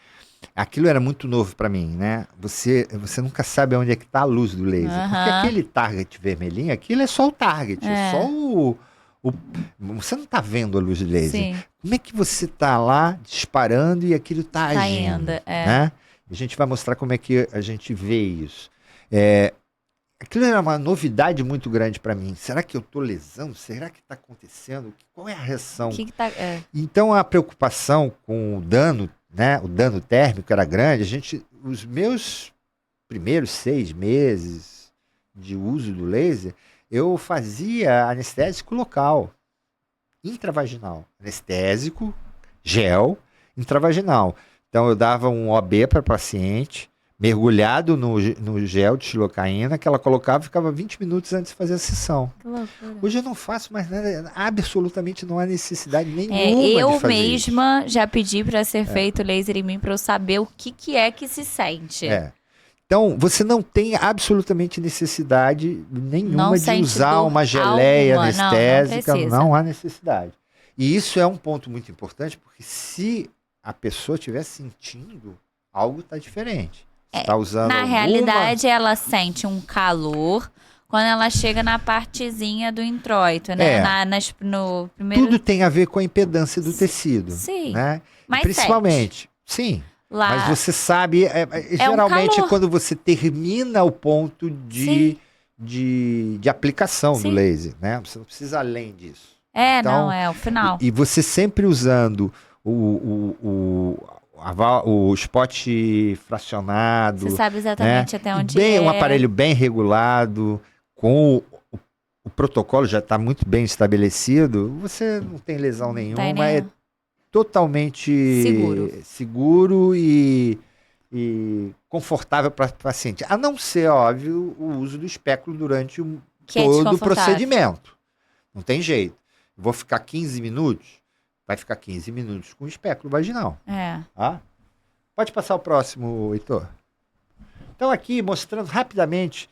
aquilo era muito novo para mim, né? Você nunca sabe onde é que está a luz do laser. Porque aquele target vermelhinho, aquilo é só o target, é só você não está vendo a luz do laser. Sim. Como é que você está lá disparando e aquilo está agindo? Né? A gente vai mostrar como é que a gente vê isso. Aquilo era uma novidade muito grande para mim. Será que eu estou lesando? Será que está acontecendo? Qual é a reação? Então, a preocupação com o dano, né? O dano térmico era grande. Os meus primeiros 6 meses de uso do laser, eu fazia anestésico local, intravaginal. Anestésico, gel, intravaginal. Então, eu dava um OB para paciente, mergulhado no gel de xilocaína, que ela colocava e ficava 20 minutos antes de fazer a sessão. Que loucura. Hoje eu não faço mais nada, absolutamente não há necessidade nenhuma eu de fazer mesma isso. Já pedi para ser feito laser em mim para eu saber o que é que se sente. Então, você não tem absolutamente necessidade nenhuma de usar uma geleia anestésica, não há necessidade. E isso é um ponto muito importante, porque se a pessoa estiver sentindo, algo está diferente. Tá usando na realidade, ela sente um calor quando ela chega na partezinha do introito, né? No primeiro... Tudo tem a ver com a impedância do tecido. Sim. Né? Mas principalmente, sim. Mas você sabe, geralmente é quando você termina o ponto de aplicação do laser, né? Você não precisa além disso. Então, não, é o final. E você sempre usando o spot fracionado. Você sabe exatamente até onde Um aparelho bem regulado, com o protocolo já está muito bem estabelecido, você não tem lesão nenhuma, é totalmente seguro e confortável para o paciente. A não ser, óbvio, o uso do espéculo durante todo o procedimento. Não tem jeito. Vou ficar 15 minutos. Vai ficar 15 minutos com o espéculo vaginal. Pode passar o próximo, Heitor. Então, aqui, mostrando rapidamente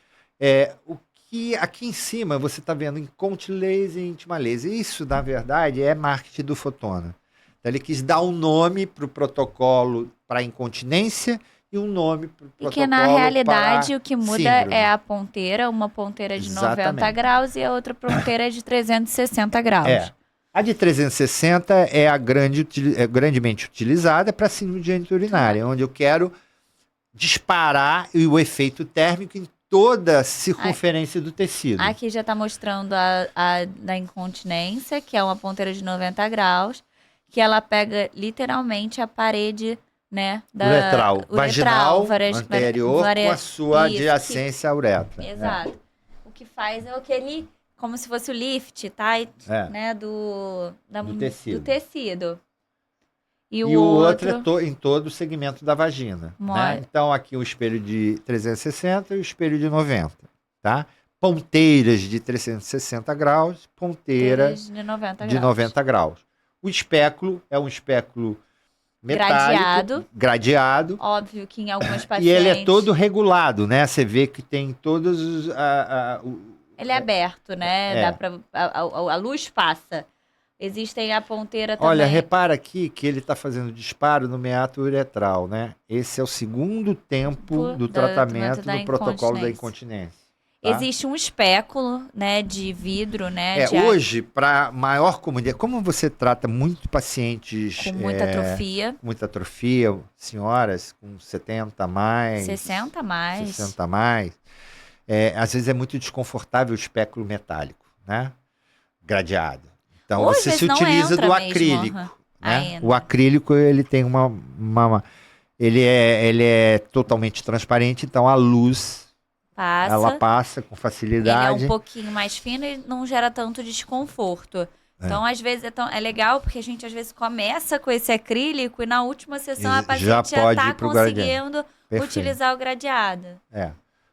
o que aqui em cima você está vendo Inconti Laser e Intima Laser. Isso, na verdade, é marketing do Fotona. Então, ele quis dar um nome para o protocolo para incontinência e um nome para o protocolo para que, na realidade, o que muda síndrome. É a ponteira, uma ponteira de 90 graus e a outra ponteira de 360 graus. A de 360 é a grandemente utilizada para síndrome geniturinária, onde eu quero disparar o efeito térmico em toda a circunferência do tecido. Aqui já está mostrando a da incontinência, que é uma ponteira de 90 graus, que ela pega literalmente a parede, né, uretral, vaginal, anterior, com a sua adjacência à uretra. Exato. O que faz é aquele... Como se fosse o lift, tá? Né, do tecido. E o outro é em todo o segmento da vagina. Né? Então, aqui o espelho de 360 e o espelho de 90. Tá? Ponteiras de 360 graus, ponteiras de 90 graus. O espéculo é um espéculo metálico, gradeado. Óbvio que em algumas pacientes... E ele é todo regulado, né? Você vê que tem todos os... Ele é aberto, né? Dá pra, a luz passa. Existem a ponteira também. Olha, repara aqui que ele está fazendo disparo no meato uretral, né? Esse é o segundo tempo do tratamento do protocolo da incontinência. Tá? Existe um espéculo, né, de vidro, né? Hoje, para maior comunidade, como você trata muito pacientes com muita atrofia. Muita atrofia, senhoras com 70 a mais. 60 a mais. 60 a mais. Às vezes é muito desconfortável o espéculo metálico, né? Gradeado. Então você se utiliza do acrílico. Né? O acrílico ele tem ele é totalmente transparente, então a luz Ela passa com Ele é facilidade. um pouquinho mais fino e não gera tanto desconforto. Então, às vezes, é legal porque a gente, às vezes, começa com esse acrílico e na última sessão a paciente já pode está ir pro gradeado. conseguindo utilizar o gradeado.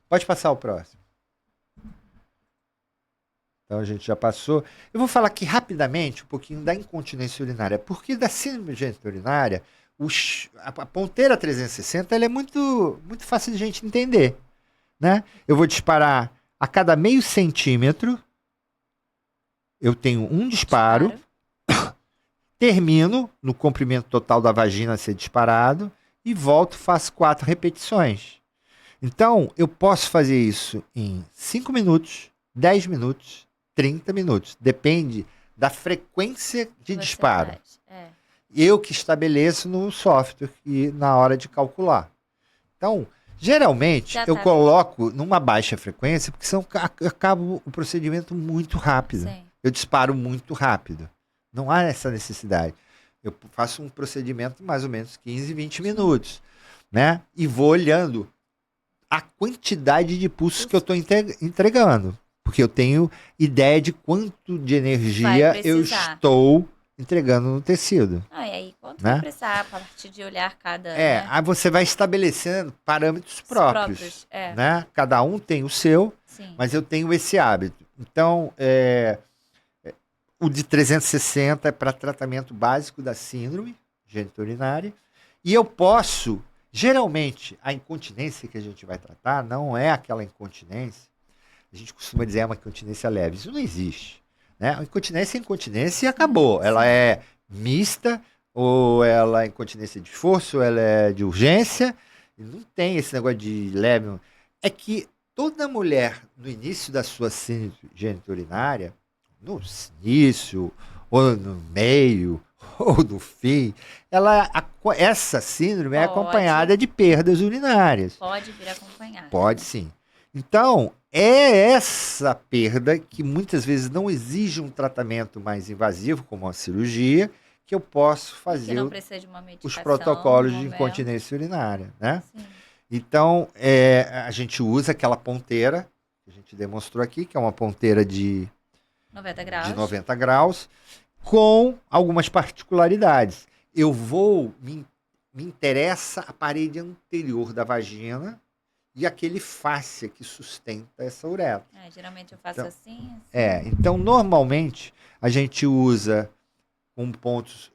Pode passar o próximo. Então, a gente já passou. Eu vou falar aqui rapidamente um pouquinho da incontinência urinária. Porque da síndrome genital urinária, a ponteira 360 ela é muito, muito fácil de a gente entender. Né? Eu vou disparar a cada meio centímetro. Eu tenho um disparo. Termino no comprimento total da vagina a ser disparado. E volto, faço 4 repetições. Então, eu posso fazer isso em 5 minutos, 10 minutos, 30 minutos. Depende da frequência de disparo. Eu que estabeleço no software e na hora de calcular. Então, geralmente, eu coloco numa baixa frequência, porque senão eu acabo o procedimento muito rápido. Sim. Eu disparo muito rápido. Não há essa necessidade. Eu faço um procedimento mais ou menos 15, 20 minutos. Né? E vou olhando a quantidade de pulsos que eu estou entregando. Porque eu tenho ideia de quanto de energia eu estou entregando no tecido. E aí, quanto vai precisar a partir de olhar cada... Aí você vai estabelecendo parâmetros próprios. Né? Cada um tem o seu, mas eu tenho esse hábito. Então, o de 360 é para tratamento básico da síndrome geniturinária. E eu posso... Geralmente, a incontinência que a gente vai tratar não é aquela incontinência, a gente costuma dizer é uma incontinência leve, isso não existe. Né? A incontinência é incontinência e acabou. Ela é mista, ou ela é incontinência de esforço, ou ela é de urgência, e não tem esse negócio de leve. É que toda mulher, no início da sua síndrome geniturinária, no início, ou no meio, ou no fim, essa síndrome é acompanhada de perdas urinárias. Pode vir acompanhada. Pode sim. Então, é essa perda que muitas vezes não exige um tratamento mais invasivo, como uma cirurgia, que eu posso fazer não precisa de uma medicação, os protocolos de incontinência urinária. Né? Então, a gente usa aquela ponteira, que a gente demonstrou aqui, que é uma ponteira de 90 graus, com algumas particularidades. Me interessa a parede anterior da vagina e aquele fáscia que sustenta essa uretra. Geralmente eu faço assim. Então, normalmente, a gente usa com pontos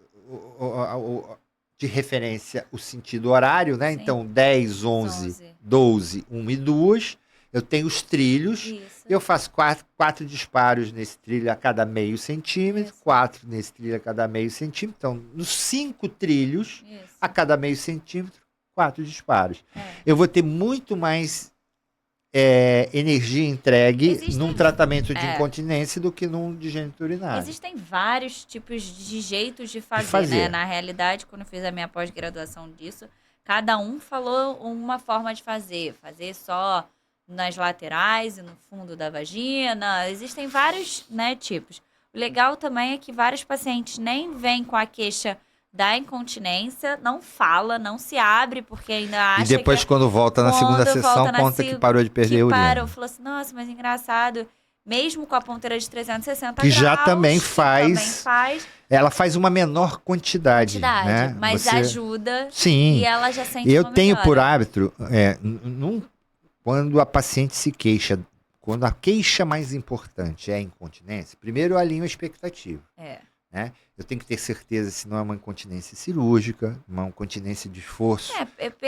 de referência o sentido horário, né? Então, 10, 11, 12, 1 e 2. Eu tenho os trilhos, eu faço 4 disparos nesse trilho a cada meio centímetro, 4 nesse trilho a cada meio centímetro. Então, nos 5 trilhos, a cada meio centímetro, 4 disparos. Eu vou ter muito mais energia entregue num tratamento de incontinência do que num de geniturinário. Existem vários tipos de jeitos de fazer. Né? Na realidade, quando eu fiz a minha pós-graduação disso, cada um falou uma forma de fazer. Fazer só nas laterais e no fundo da vagina. Existem vários tipos. O legal também é que vários pacientes nem vêm com a queixa da incontinência, não fala, não se abre, porque ainda acha que... E depois, quando volta na segunda sessão, conta que parou de perder urina. Parou, falou assim, nossa, mas engraçado, mesmo com a ponteira de 360 que graus... já também faz... Ela faz uma menor quantidade, né? Mas ajuda. Sim. E ela já sente Eu tenho por hábito... Quando a paciente se queixa, quando a queixa mais importante é a incontinência, primeiro eu alinho a expectativa. Né? Eu tenho que ter certeza se não é uma incontinência cirúrgica, uma incontinência de esforço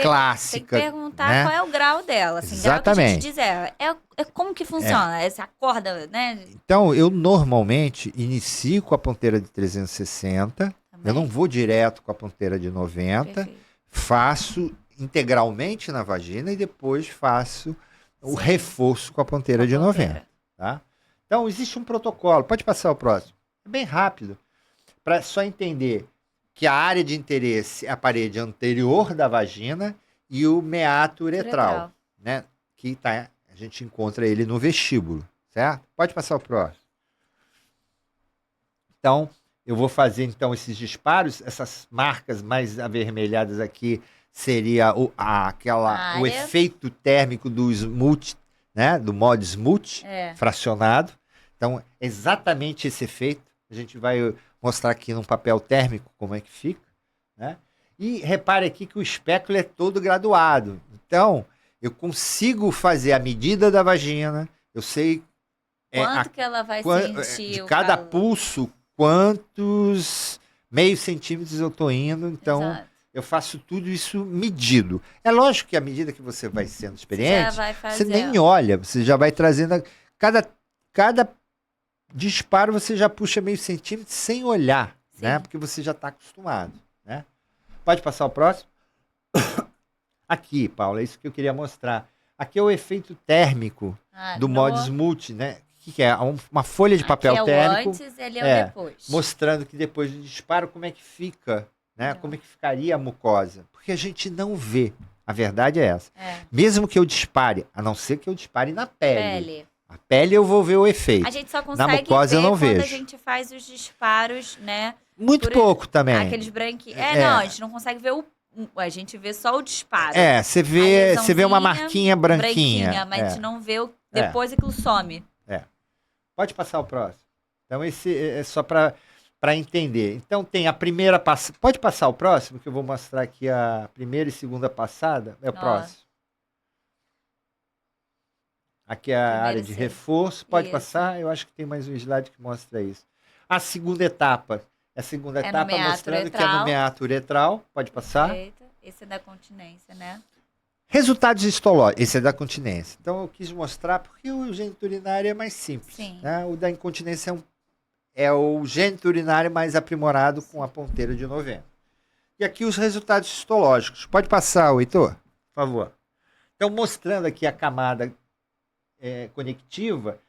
clássica. Tem que perguntar, né? Qual é o grau dela. Assim, exatamente. Grau que a gente diz como que funciona? Essa acorda, né? Então, eu normalmente inicio com a ponteira de 360, eu não vou direto com a ponteira de 90, perfeito. Faço integralmente na vagina e depois faço o reforço com a ponteira de 90. Tá? Então, existe um protocolo. Pode passar o próximo. É bem rápido. Para só entender que a área de interesse é a parede anterior da vagina e o meato uretral. Né? Que a gente encontra ele no vestíbulo. Certo? Pode passar o próximo. Então, eu vou fazer esses disparos. Essas marcas mais avermelhadas aqui seria o efeito térmico do smooth né? Do modus multi, É. fracionado. Então, exatamente esse efeito. A gente vai mostrar aqui num papel térmico como é que fica, né? E repare aqui que o espéculo é todo graduado. Então, eu consigo fazer a medida da vagina, eu sei Quanto que ela vai sentir de o cada calor? pulso, quantos meio centímetros eu estou indo. Então, Exato. eu faço tudo isso medido. É lógico que à medida que você vai sendo Você já experiente, vai você nem fazendo. olha, você já vai trazendo. Cada disparo você já puxa meio centímetro sem olhar, né? Sim. Porque você já está acostumado, né? Pode passar o próximo? Aqui, Paula, é isso que eu queria mostrar. Aqui é o efeito térmico Ah, do modus multi, né? O que é? Uma folha de papel aqui é o térmico antes, ele é o depois. mostrando que depois do disparo como é que fica, né? Legal. Como é que ficaria a mucosa. Porque a gente não vê. A verdade é essa. É. Mesmo que eu dispare, a não ser que eu dispare na pele. Pele. A pele eu vou ver o efeito. A gente só consegue mucosa ver eu não quando a vejo. gente faz os disparos, né? Muito pouco também. Aqueles branquinhos. É. Não, a gente não consegue ver a gente vê só o disparo. Você vê uma marquinha branquinha. Mas a gente não vê depois aquilo some. Pode passar o próximo. Então, esse é só para entender. Então, tem a primeira passada. Pode passar o próximo, que eu vou mostrar aqui a primeira e segunda passada. É o próximo. Aqui é a área de reforço. Pode passar? Eu acho que tem mais um slide que mostra isso. A segunda etapa. A segunda etapa mostrando que é no meato uretral. Pode passar? Perfeito. Esse é da continência, né? Resultados histológicos. Esse é da continência. Então, eu quis mostrar porque o gênito urinário é mais simples. Sim. Né? O da incontinência é o gênito urinário mais aprimorado com a ponteira de novembro. E aqui os resultados histológicos. Pode passar, Heitor? Por favor. Então, mostrando aqui a camada conectiva,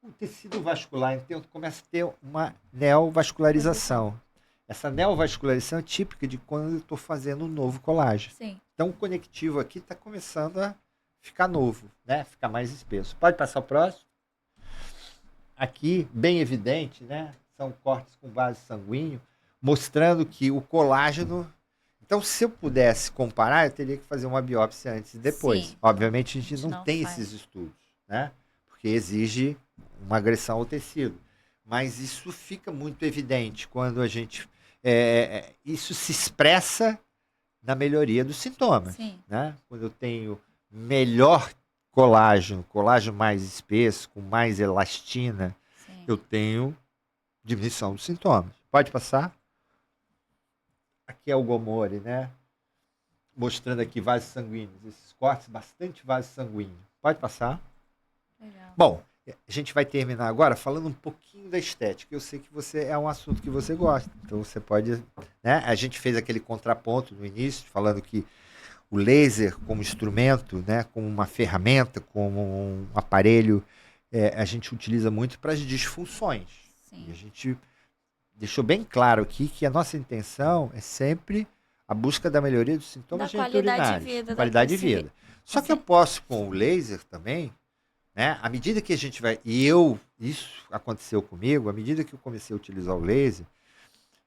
o tecido vascular, então, começa a ter uma neovascularização. Essa neovascularização é típica de quando eu estou fazendo um novo colágeno. Sim. Então, o conectivo aqui está começando a ficar novo, né? Ficar mais espesso. Pode passar o próximo? Aqui, bem evidente, né? São cortes com vaso sanguíneo, mostrando que o colágeno... Então, se eu pudesse comparar, eu teria que fazer uma biópsia antes e depois. Sim. Obviamente, a gente não tem faz. esses estudos, né? Porque exige uma agressão ao tecido. Mas isso fica muito evidente quando a gente... isso se expressa na melhoria dos sintomas. Sim. Né? Quando eu tenho melhor colágeno mais espesso, com mais elastina, Sim. eu tenho diminuição dos sintomas. Pode passar? Aqui é o Gomori, né? Mostrando aqui vasos sanguíneos, esses cortes, bastante vaso sanguíneo. Pode passar? Legal. Bom, a gente vai terminar agora falando um pouquinho da estética. Eu sei que é um assunto que você gosta, então você pode... Né? A gente fez aquele contraponto no início, falando que o laser como instrumento, né, como uma ferramenta, como um aparelho, a gente utiliza muito para as disfunções. Sim. E a gente deixou bem claro aqui que a nossa intenção é sempre a busca da melhoria dos sintomas geniturinários. Qualidade de vida. Só que eu posso, com o laser também, né, à medida que a gente vai... isso aconteceu comigo, à medida que eu comecei a utilizar o laser,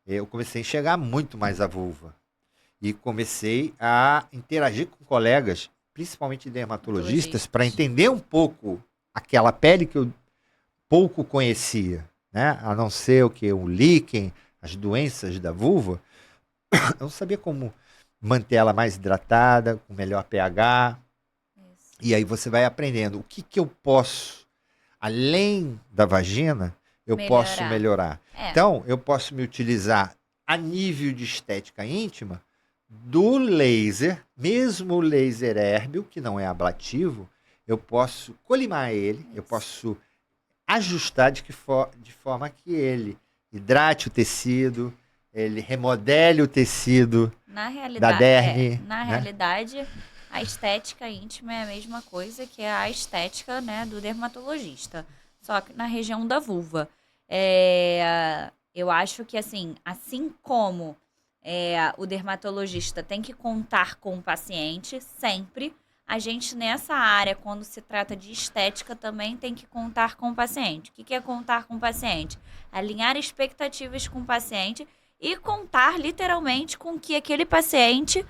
eu comecei a enxergar muito mais a vulva. E comecei a interagir com colegas, principalmente dermatologistas, para entender um pouco aquela pele que eu pouco conhecia, né? A não ser o líquen, as doenças da vulva. Eu não sabia como manter ela mais hidratada, com melhor pH. Isso. E aí você vai aprendendo o que eu posso, além da vagina, posso melhorar. Então, eu posso me utilizar a nível de estética íntima do laser, mesmo o laser hérbio, que não é ablativo, eu posso colimar ele, eu posso ajustar de forma que ele hidrate o tecido, ele remodele o tecido da derme. Na realidade, a estética íntima é a mesma coisa que a estética, né, do dermatologista, só que na região da vulva. Eu acho que assim como o dermatologista tem que contar com o paciente sempre, a gente nessa área, quando se trata de estética, também tem que contar com o paciente. O que é contar com o paciente? Alinhar expectativas com o paciente e contar literalmente com o que aquele paciente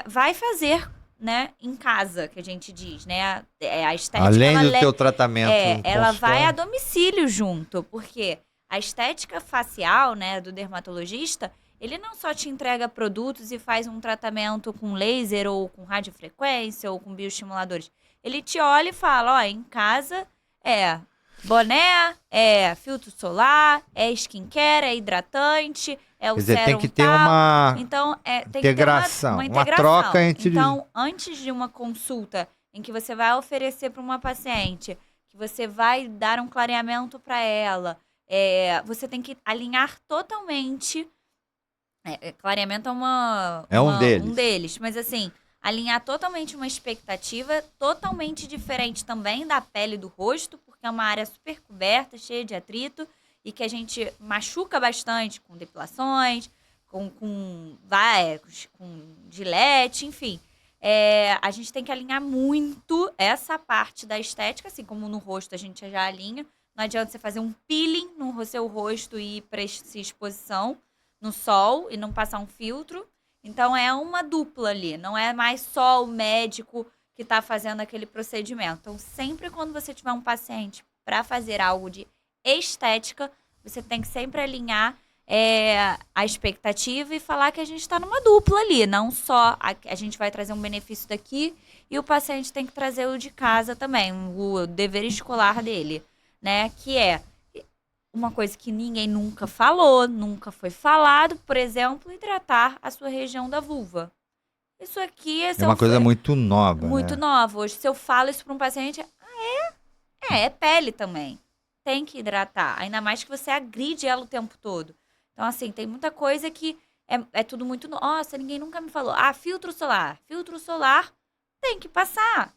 vai fazer né, em casa, que a gente diz, né? A estética, Além ela do teu tratamento em ela vai a consultório. domicílio junto, porque a estética facial, né, do dermatologista, ele não só te entrega produtos e faz um tratamento com laser ou com radiofrequência ou com bioestimuladores. Ele te olha e fala, ó, em casa é boné, é filtro solar, é skincare, é hidratante, é Quer o dizer, tem sérum que ter tal. uma Então, tem que ter integração, uma uma integração. troca entre... Então, antes de uma consulta em que você vai oferecer para uma paciente, que você vai dar um clareamento para ela, você tem que alinhar totalmente. Clareamento É um um deles. deles, mas assim, alinhar totalmente uma expectativa totalmente diferente também da pele do rosto, porque é uma área super coberta, cheia de atrito, e que a gente machuca bastante com depilações, com gilete, enfim. A gente tem que alinhar muito essa parte da estética, assim como no rosto a gente já alinha. Não adianta você fazer um peeling no seu rosto e ir para essa exposição no sol e não passar um filtro. Então é uma dupla ali, não é mais só o médico que está fazendo aquele procedimento. Então, sempre quando você tiver um paciente para fazer algo de estética, você tem que sempre alinhar a expectativa e falar que a gente está numa dupla ali, não só a gente vai trazer um benefício daqui e o paciente tem que trazer o de casa também, o dever escolar dele, né? Que é uma coisa que ninguém nunca falou, nunca foi falado, por exemplo, hidratar a sua região da vulva. Isso aqui É uma coisa muito nova, muito né? nova. Hoje, se eu falo isso para um paciente, é pele também. Tem que hidratar. Ainda mais que você agride ela o tempo todo. Então, assim, tem muita coisa que é tudo muito... Nossa, ninguém nunca me falou. Filtro solar. Filtro solar tem que passar.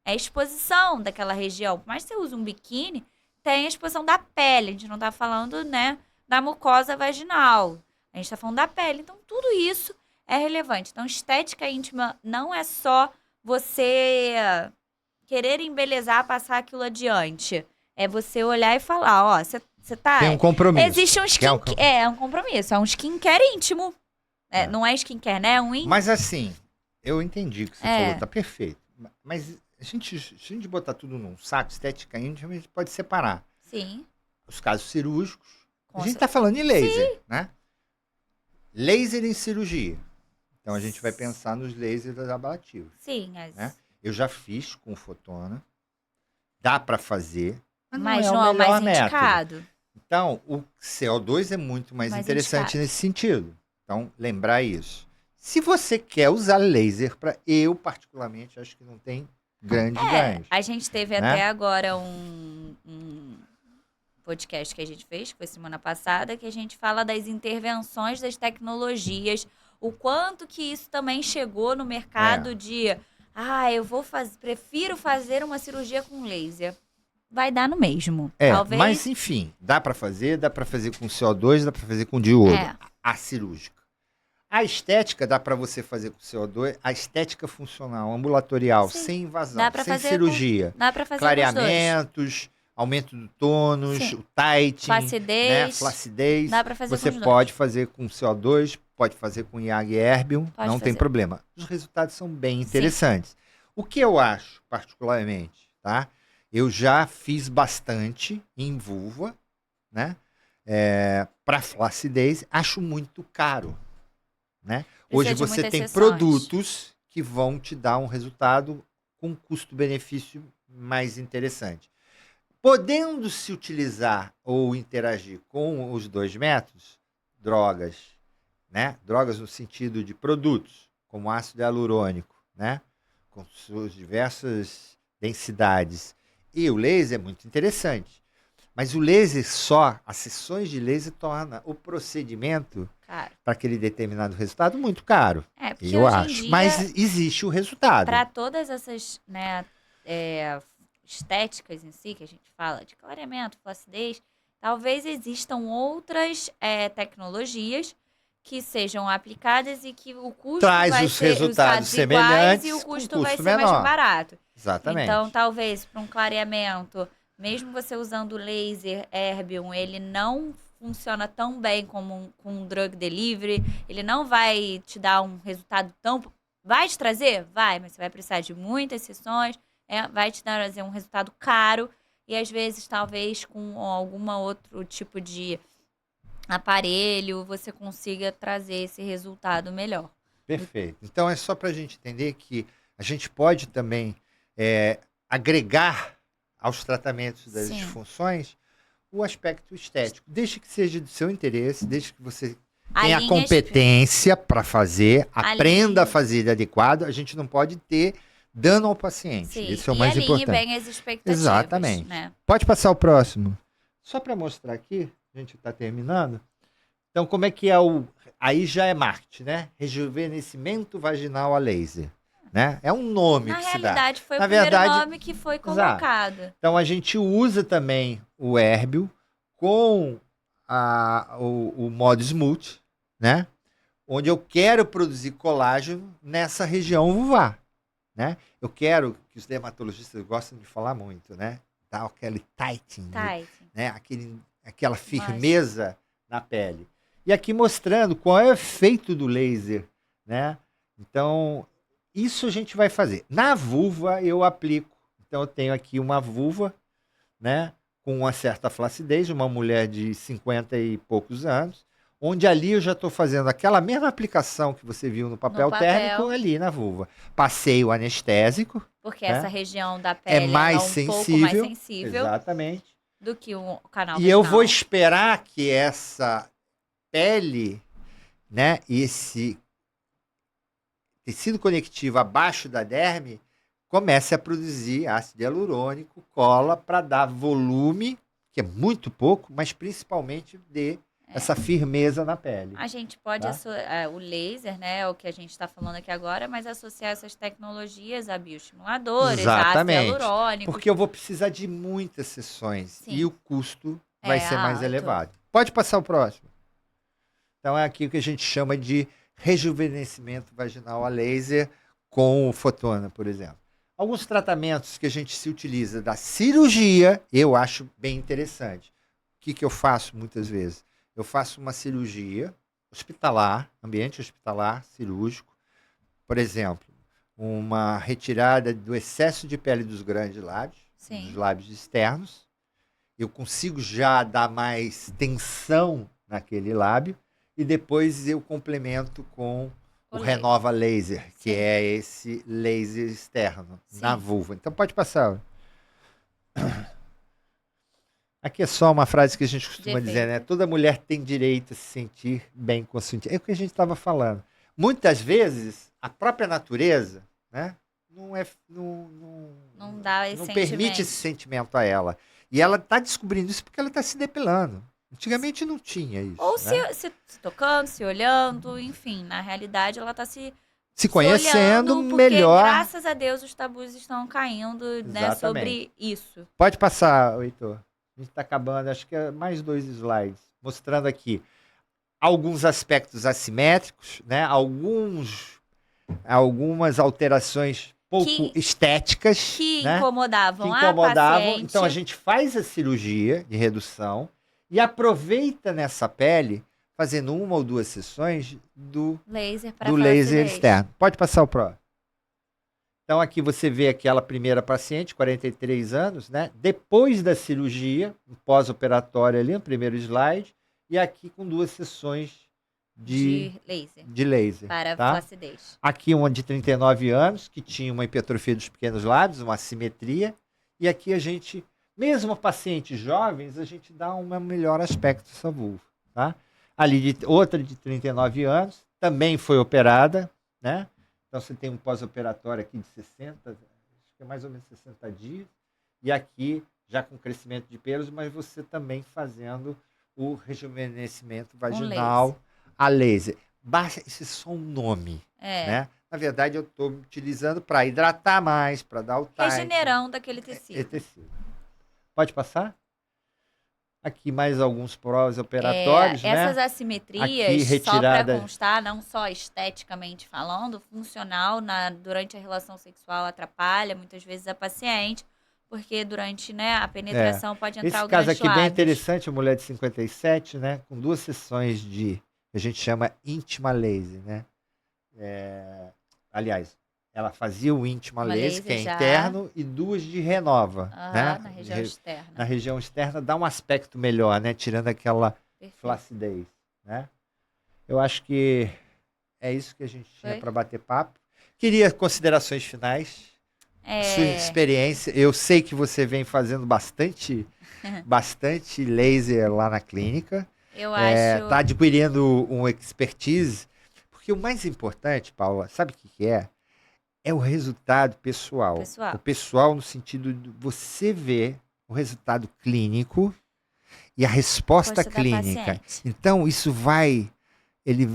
É exposição daquela região. Por mais que você use um biquíni, tem a exposição da pele. A gente não tá falando, né, da mucosa vaginal. A gente tá falando da pele. Então, tudo isso é relevante. Então, estética íntima não é só você querer embelezar, passar aquilo adiante. É você olhar e falar, ó, você tá... Tem um compromisso. Existe um skincare... É um compromisso. É um skincare íntimo. Não é skincare, né? É um Mas assim, eu entendi o que você falou, tá perfeito. Mas se a gente botar tudo num saco, estética íntima, a gente pode separar. Sim. Os casos cirúrgicos. A gente tá falando em laser, né? Laser em cirurgia. Então a gente vai pensar nos lasers ablativos. Sim. Né? Eu já fiz com fotona. Dá para fazer, mas não é o melhor mais método. indicado. Então, o CO2 é muito mais interessante indicado. nesse sentido. Então, lembrar isso. Se você quer usar laser, eu particularmente acho que não tem grande ganho. A gente teve até agora um podcast que a gente fez, que foi semana passada, que a gente fala das intervenções das tecnologias, o quanto que isso também chegou no mercado de prefiro fazer uma cirurgia com laser. Vai dar no mesmo. Talvez... Mas enfim, dá para fazer com CO2, dá para fazer com diodo. A cirúrgica. A estética dá para você fazer com CO2, a estética funcional, ambulatorial, sem invasão, sem cirurgia. Dá para fazer clareamentos, aumento do tônus, o tightening, flacidez. Dá para fazer você pode fazer com CO2, pode fazer com IAG Erbium, não tem problema. Os resultados são bem interessantes. Sim. O que eu acho, particularmente, tá? Eu já fiz bastante em vulva, né? Para flacidez, acho muito caro, né? Hoje você tem produtos que vão te dar um resultado com custo-benefício mais interessante. Podendo se utilizar ou interagir com os dois métodos, drogas, né? Drogas no sentido de produtos, como ácido hialurônico, né? Com suas diversas densidades. E o laser é muito interessante. Mas o laser as sessões de laser torna o procedimento para aquele determinado resultado muito caro. Eu acho. Mas existe o resultado. Para todas essas, né, estéticas em si, que a gente fala de clareamento, flacidez, talvez existam outras tecnologias que sejam aplicadas e que o custo vai os resultados semelhantes e o custo vai ser mais barato. Exatamente. Então, talvez para um clareamento, mesmo você usando laser Erbium, ele não funciona tão bem como com um drug delivery, ele não vai te dar um resultado tão Vai te trazer? Vai, mas você vai precisar de muitas sessões, vai te trazer um resultado caro e às vezes talvez com alguma outro tipo de aparelho você consiga trazer esse resultado melhor. Perfeito. Então é só para a gente entender que a gente pode também agregar aos tratamentos das Sim. disfunções o aspecto estético, desde que seja do seu interesse, desde que você tenha a Alinhe competência para fazer, aprenda a Alinhe. fazer de adequado, a gente não pode ter dano ao paciente. Sim, Isso é o e mais alinhe importante. bem as expectativas. Exatamente. Né? Pode passar o próximo. Só para mostrar aqui, a gente está terminando. Então, como é que é o... Aí já é marketing, né? Rejuvenescimento vaginal a laser. Né? É um nome Na que se dá. realidade, foi Na o primeiro verdade, nome que foi colocado. Então, a gente usa também o Erbio com o modo Smooth, né? Onde eu quero produzir colágeno nessa região vulvar. Né? Eu quero que os dermatologistas gostam de falar muito, né? Dar aquele tightening, né? Aquela firmeza na pele. E aqui mostrando qual é o efeito do laser, né? Então, isso a gente vai fazer. Na vulva eu aplico. Então eu tenho aqui uma vulva, né, com uma certa flacidez, uma mulher de 50 e poucos anos, onde ali eu já estou fazendo aquela mesma aplicação que você viu no papel térmico ali na vulva. Passei o anestésico. Porque né? essa região da pele é mais um sensível, pouco mais sensível. Exatamente. Do que o canal vaginal. E eu vou esperar que essa pele, né, esse tecido conectivo abaixo da derme comece a produzir ácido hialurônico, cola, para dar volume, que é muito pouco, mas principalmente dê essa firmeza na pele. A gente pode, o laser, né, é o que a gente está falando aqui agora, mas associar essas tecnologias a bioestimuladores, ácido hialurônico. Porque eu vou precisar de muitas sessões. Sim. E o custo vai ser mais elevado. Pode passar o próximo. Então é aqui o que a gente chama de rejuvenescimento vaginal a laser com o fotona, por exemplo. Alguns tratamentos que a gente se utiliza da cirurgia, eu acho bem interessante. O que eu faço muitas vezes? Eu faço uma cirurgia hospitalar, ambiente hospitalar, cirúrgico. Por exemplo, uma retirada do excesso de pele dos grandes lábios, Sim. dos lábios externos. Eu consigo já dar mais tensão naquele lábio. E depois eu complemento com o Renova Laser, que é esse laser externo na vulva. Então pode passar. Aqui é só uma frase que a gente costuma dizer, né? Toda mulher tem direito a se sentir bem com a sua intimidade. É o que a gente estava falando. Muitas vezes, a própria natureza, né, não permite esse sentimento a ela. E ela está descobrindo isso porque ela está se depilando. Antigamente não tinha isso. Ou né? se tocando, se olhando, enfim, na realidade ela está se conhecendo olhando, melhor. Graças a Deus os tabus estão caindo, né, sobre isso. Pode passar, Heitor. A gente está acabando, acho que é mais 2 slides, mostrando aqui alguns aspectos assimétricos, né? Algumas alterações pouco estéticas. Que né? incomodavam a paciente. Então a gente faz a cirurgia de redução e aproveita nessa pele, fazendo 1 ou 2 sessões do laser externo. Pode passar o próximo. Então aqui você vê aquela primeira paciente, 43 anos, né? Depois da cirurgia, pós-operatório ali, no primeiro slide, e aqui com 2 sessões de laser. Para flacidez. Aqui uma de 39 anos, que tinha uma hipertrofia dos pequenos lábios, uma assimetria, e aqui a gente... Mesmo pacientes jovens, a gente dá um melhor aspecto dessa vulva. Tá? Ali, outra de 39 anos, também foi operada. Né? Então, você tem um pós-operatório aqui de 60, acho que é mais ou menos 60 dias. E aqui, já com crescimento de pelos, mas você também fazendo o rejuvenescimento vaginal a laser. Esse é só um nome. Né? Na verdade, eu estou utilizando para hidratar mais, para dar o time. Regenerando aquele tecido. Pode passar? Aqui mais alguns pós-operatórios, né? Essas assimetrias, só para constar, não só esteticamente falando, funcional, durante a relação sexual atrapalha muitas vezes a paciente, porque durante a penetração pode entrar o gancho. Esse caso aqui bem interessante, a mulher de 57, né? Com 2 sessões de, a gente chama íntima laser, né? aliás, ela fazia o íntima Uma laser, que é laser já. interno, e 2 de renova, né? Na região externa. Na região externa dá um aspecto melhor, né? Tirando aquela Perfeito. flacidez, né? Eu acho que é isso que a gente tinha Foi. para bater papo. Queria considerações finais, sua É, experiência. Eu sei que você vem fazendo bastante laser lá na clínica. eu Tá acho. adquirindo um expertise. Porque o mais importante, Paula, sabe o que que é? É o resultado pessoal. Pessoal. O pessoal no sentido de você ver o resultado clínico e a resposta Resposta da clínica. paciente. Ele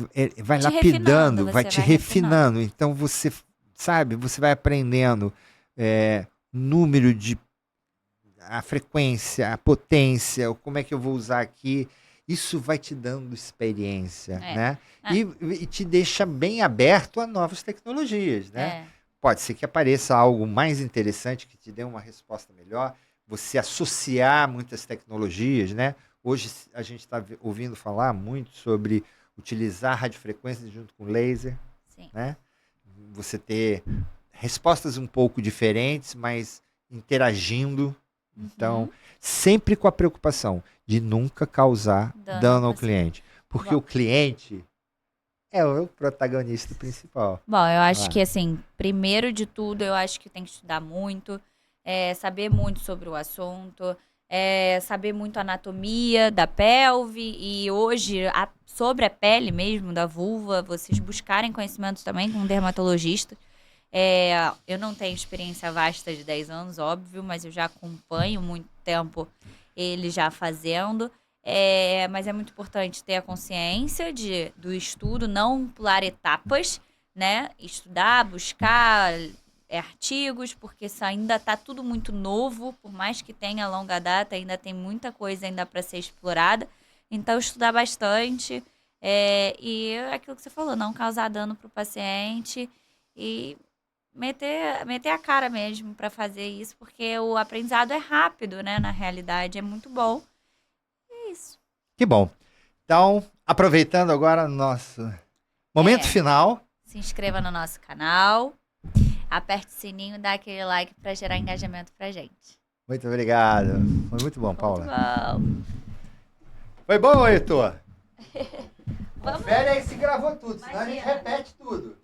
vai Te lapidando, refinando, vai você te vai refinando. Então você, sabe, você vai aprendendo número de a frequência, a potência, como é que eu vou usar aqui. Isso vai te dando experiência, né? E te deixa bem aberto a novas tecnologias, né? Pode ser que apareça algo mais interessante que te dê uma resposta melhor. Você associar muitas tecnologias, né? Hoje a gente está ouvindo falar muito sobre utilizar radiofrequência junto com laser, Sim. né? Você ter respostas um pouco diferentes, mas interagindo. Então, sempre com a preocupação de nunca causar dano ao cliente. Porque o cliente é o protagonista principal. Bom, eu acho que, assim, primeiro de tudo, eu acho que tem que estudar muito, saber muito sobre o assunto, saber muito a anatomia da pelve e hoje sobre a pele mesmo, da vulva, vocês buscarem conhecimento também com um dermatologista. Eu não tenho experiência vasta de 10 anos, óbvio, mas eu já acompanho muito tempo ele já fazendo. Mas é muito importante ter a consciência do estudo, não pular etapas, né? Estudar, buscar artigos, porque isso ainda está tudo muito novo, por mais que tenha longa data, ainda tem muita coisa ainda para ser explorada. Então, estudar bastante e aquilo que você falou, não causar dano para o paciente e meter a cara mesmo para fazer isso, porque o aprendizado é rápido, né? Na realidade, é muito bom. É isso. Que bom. Então, aproveitando agora o nosso momento final. Se inscreva no nosso canal, aperte o sininho e dá aquele like para gerar engajamento pra gente. Muito obrigado. Foi muito bom, Paula. Muito bom. Foi bom, Heitor? Confere aí se gravou tudo, senão a gente repete tudo.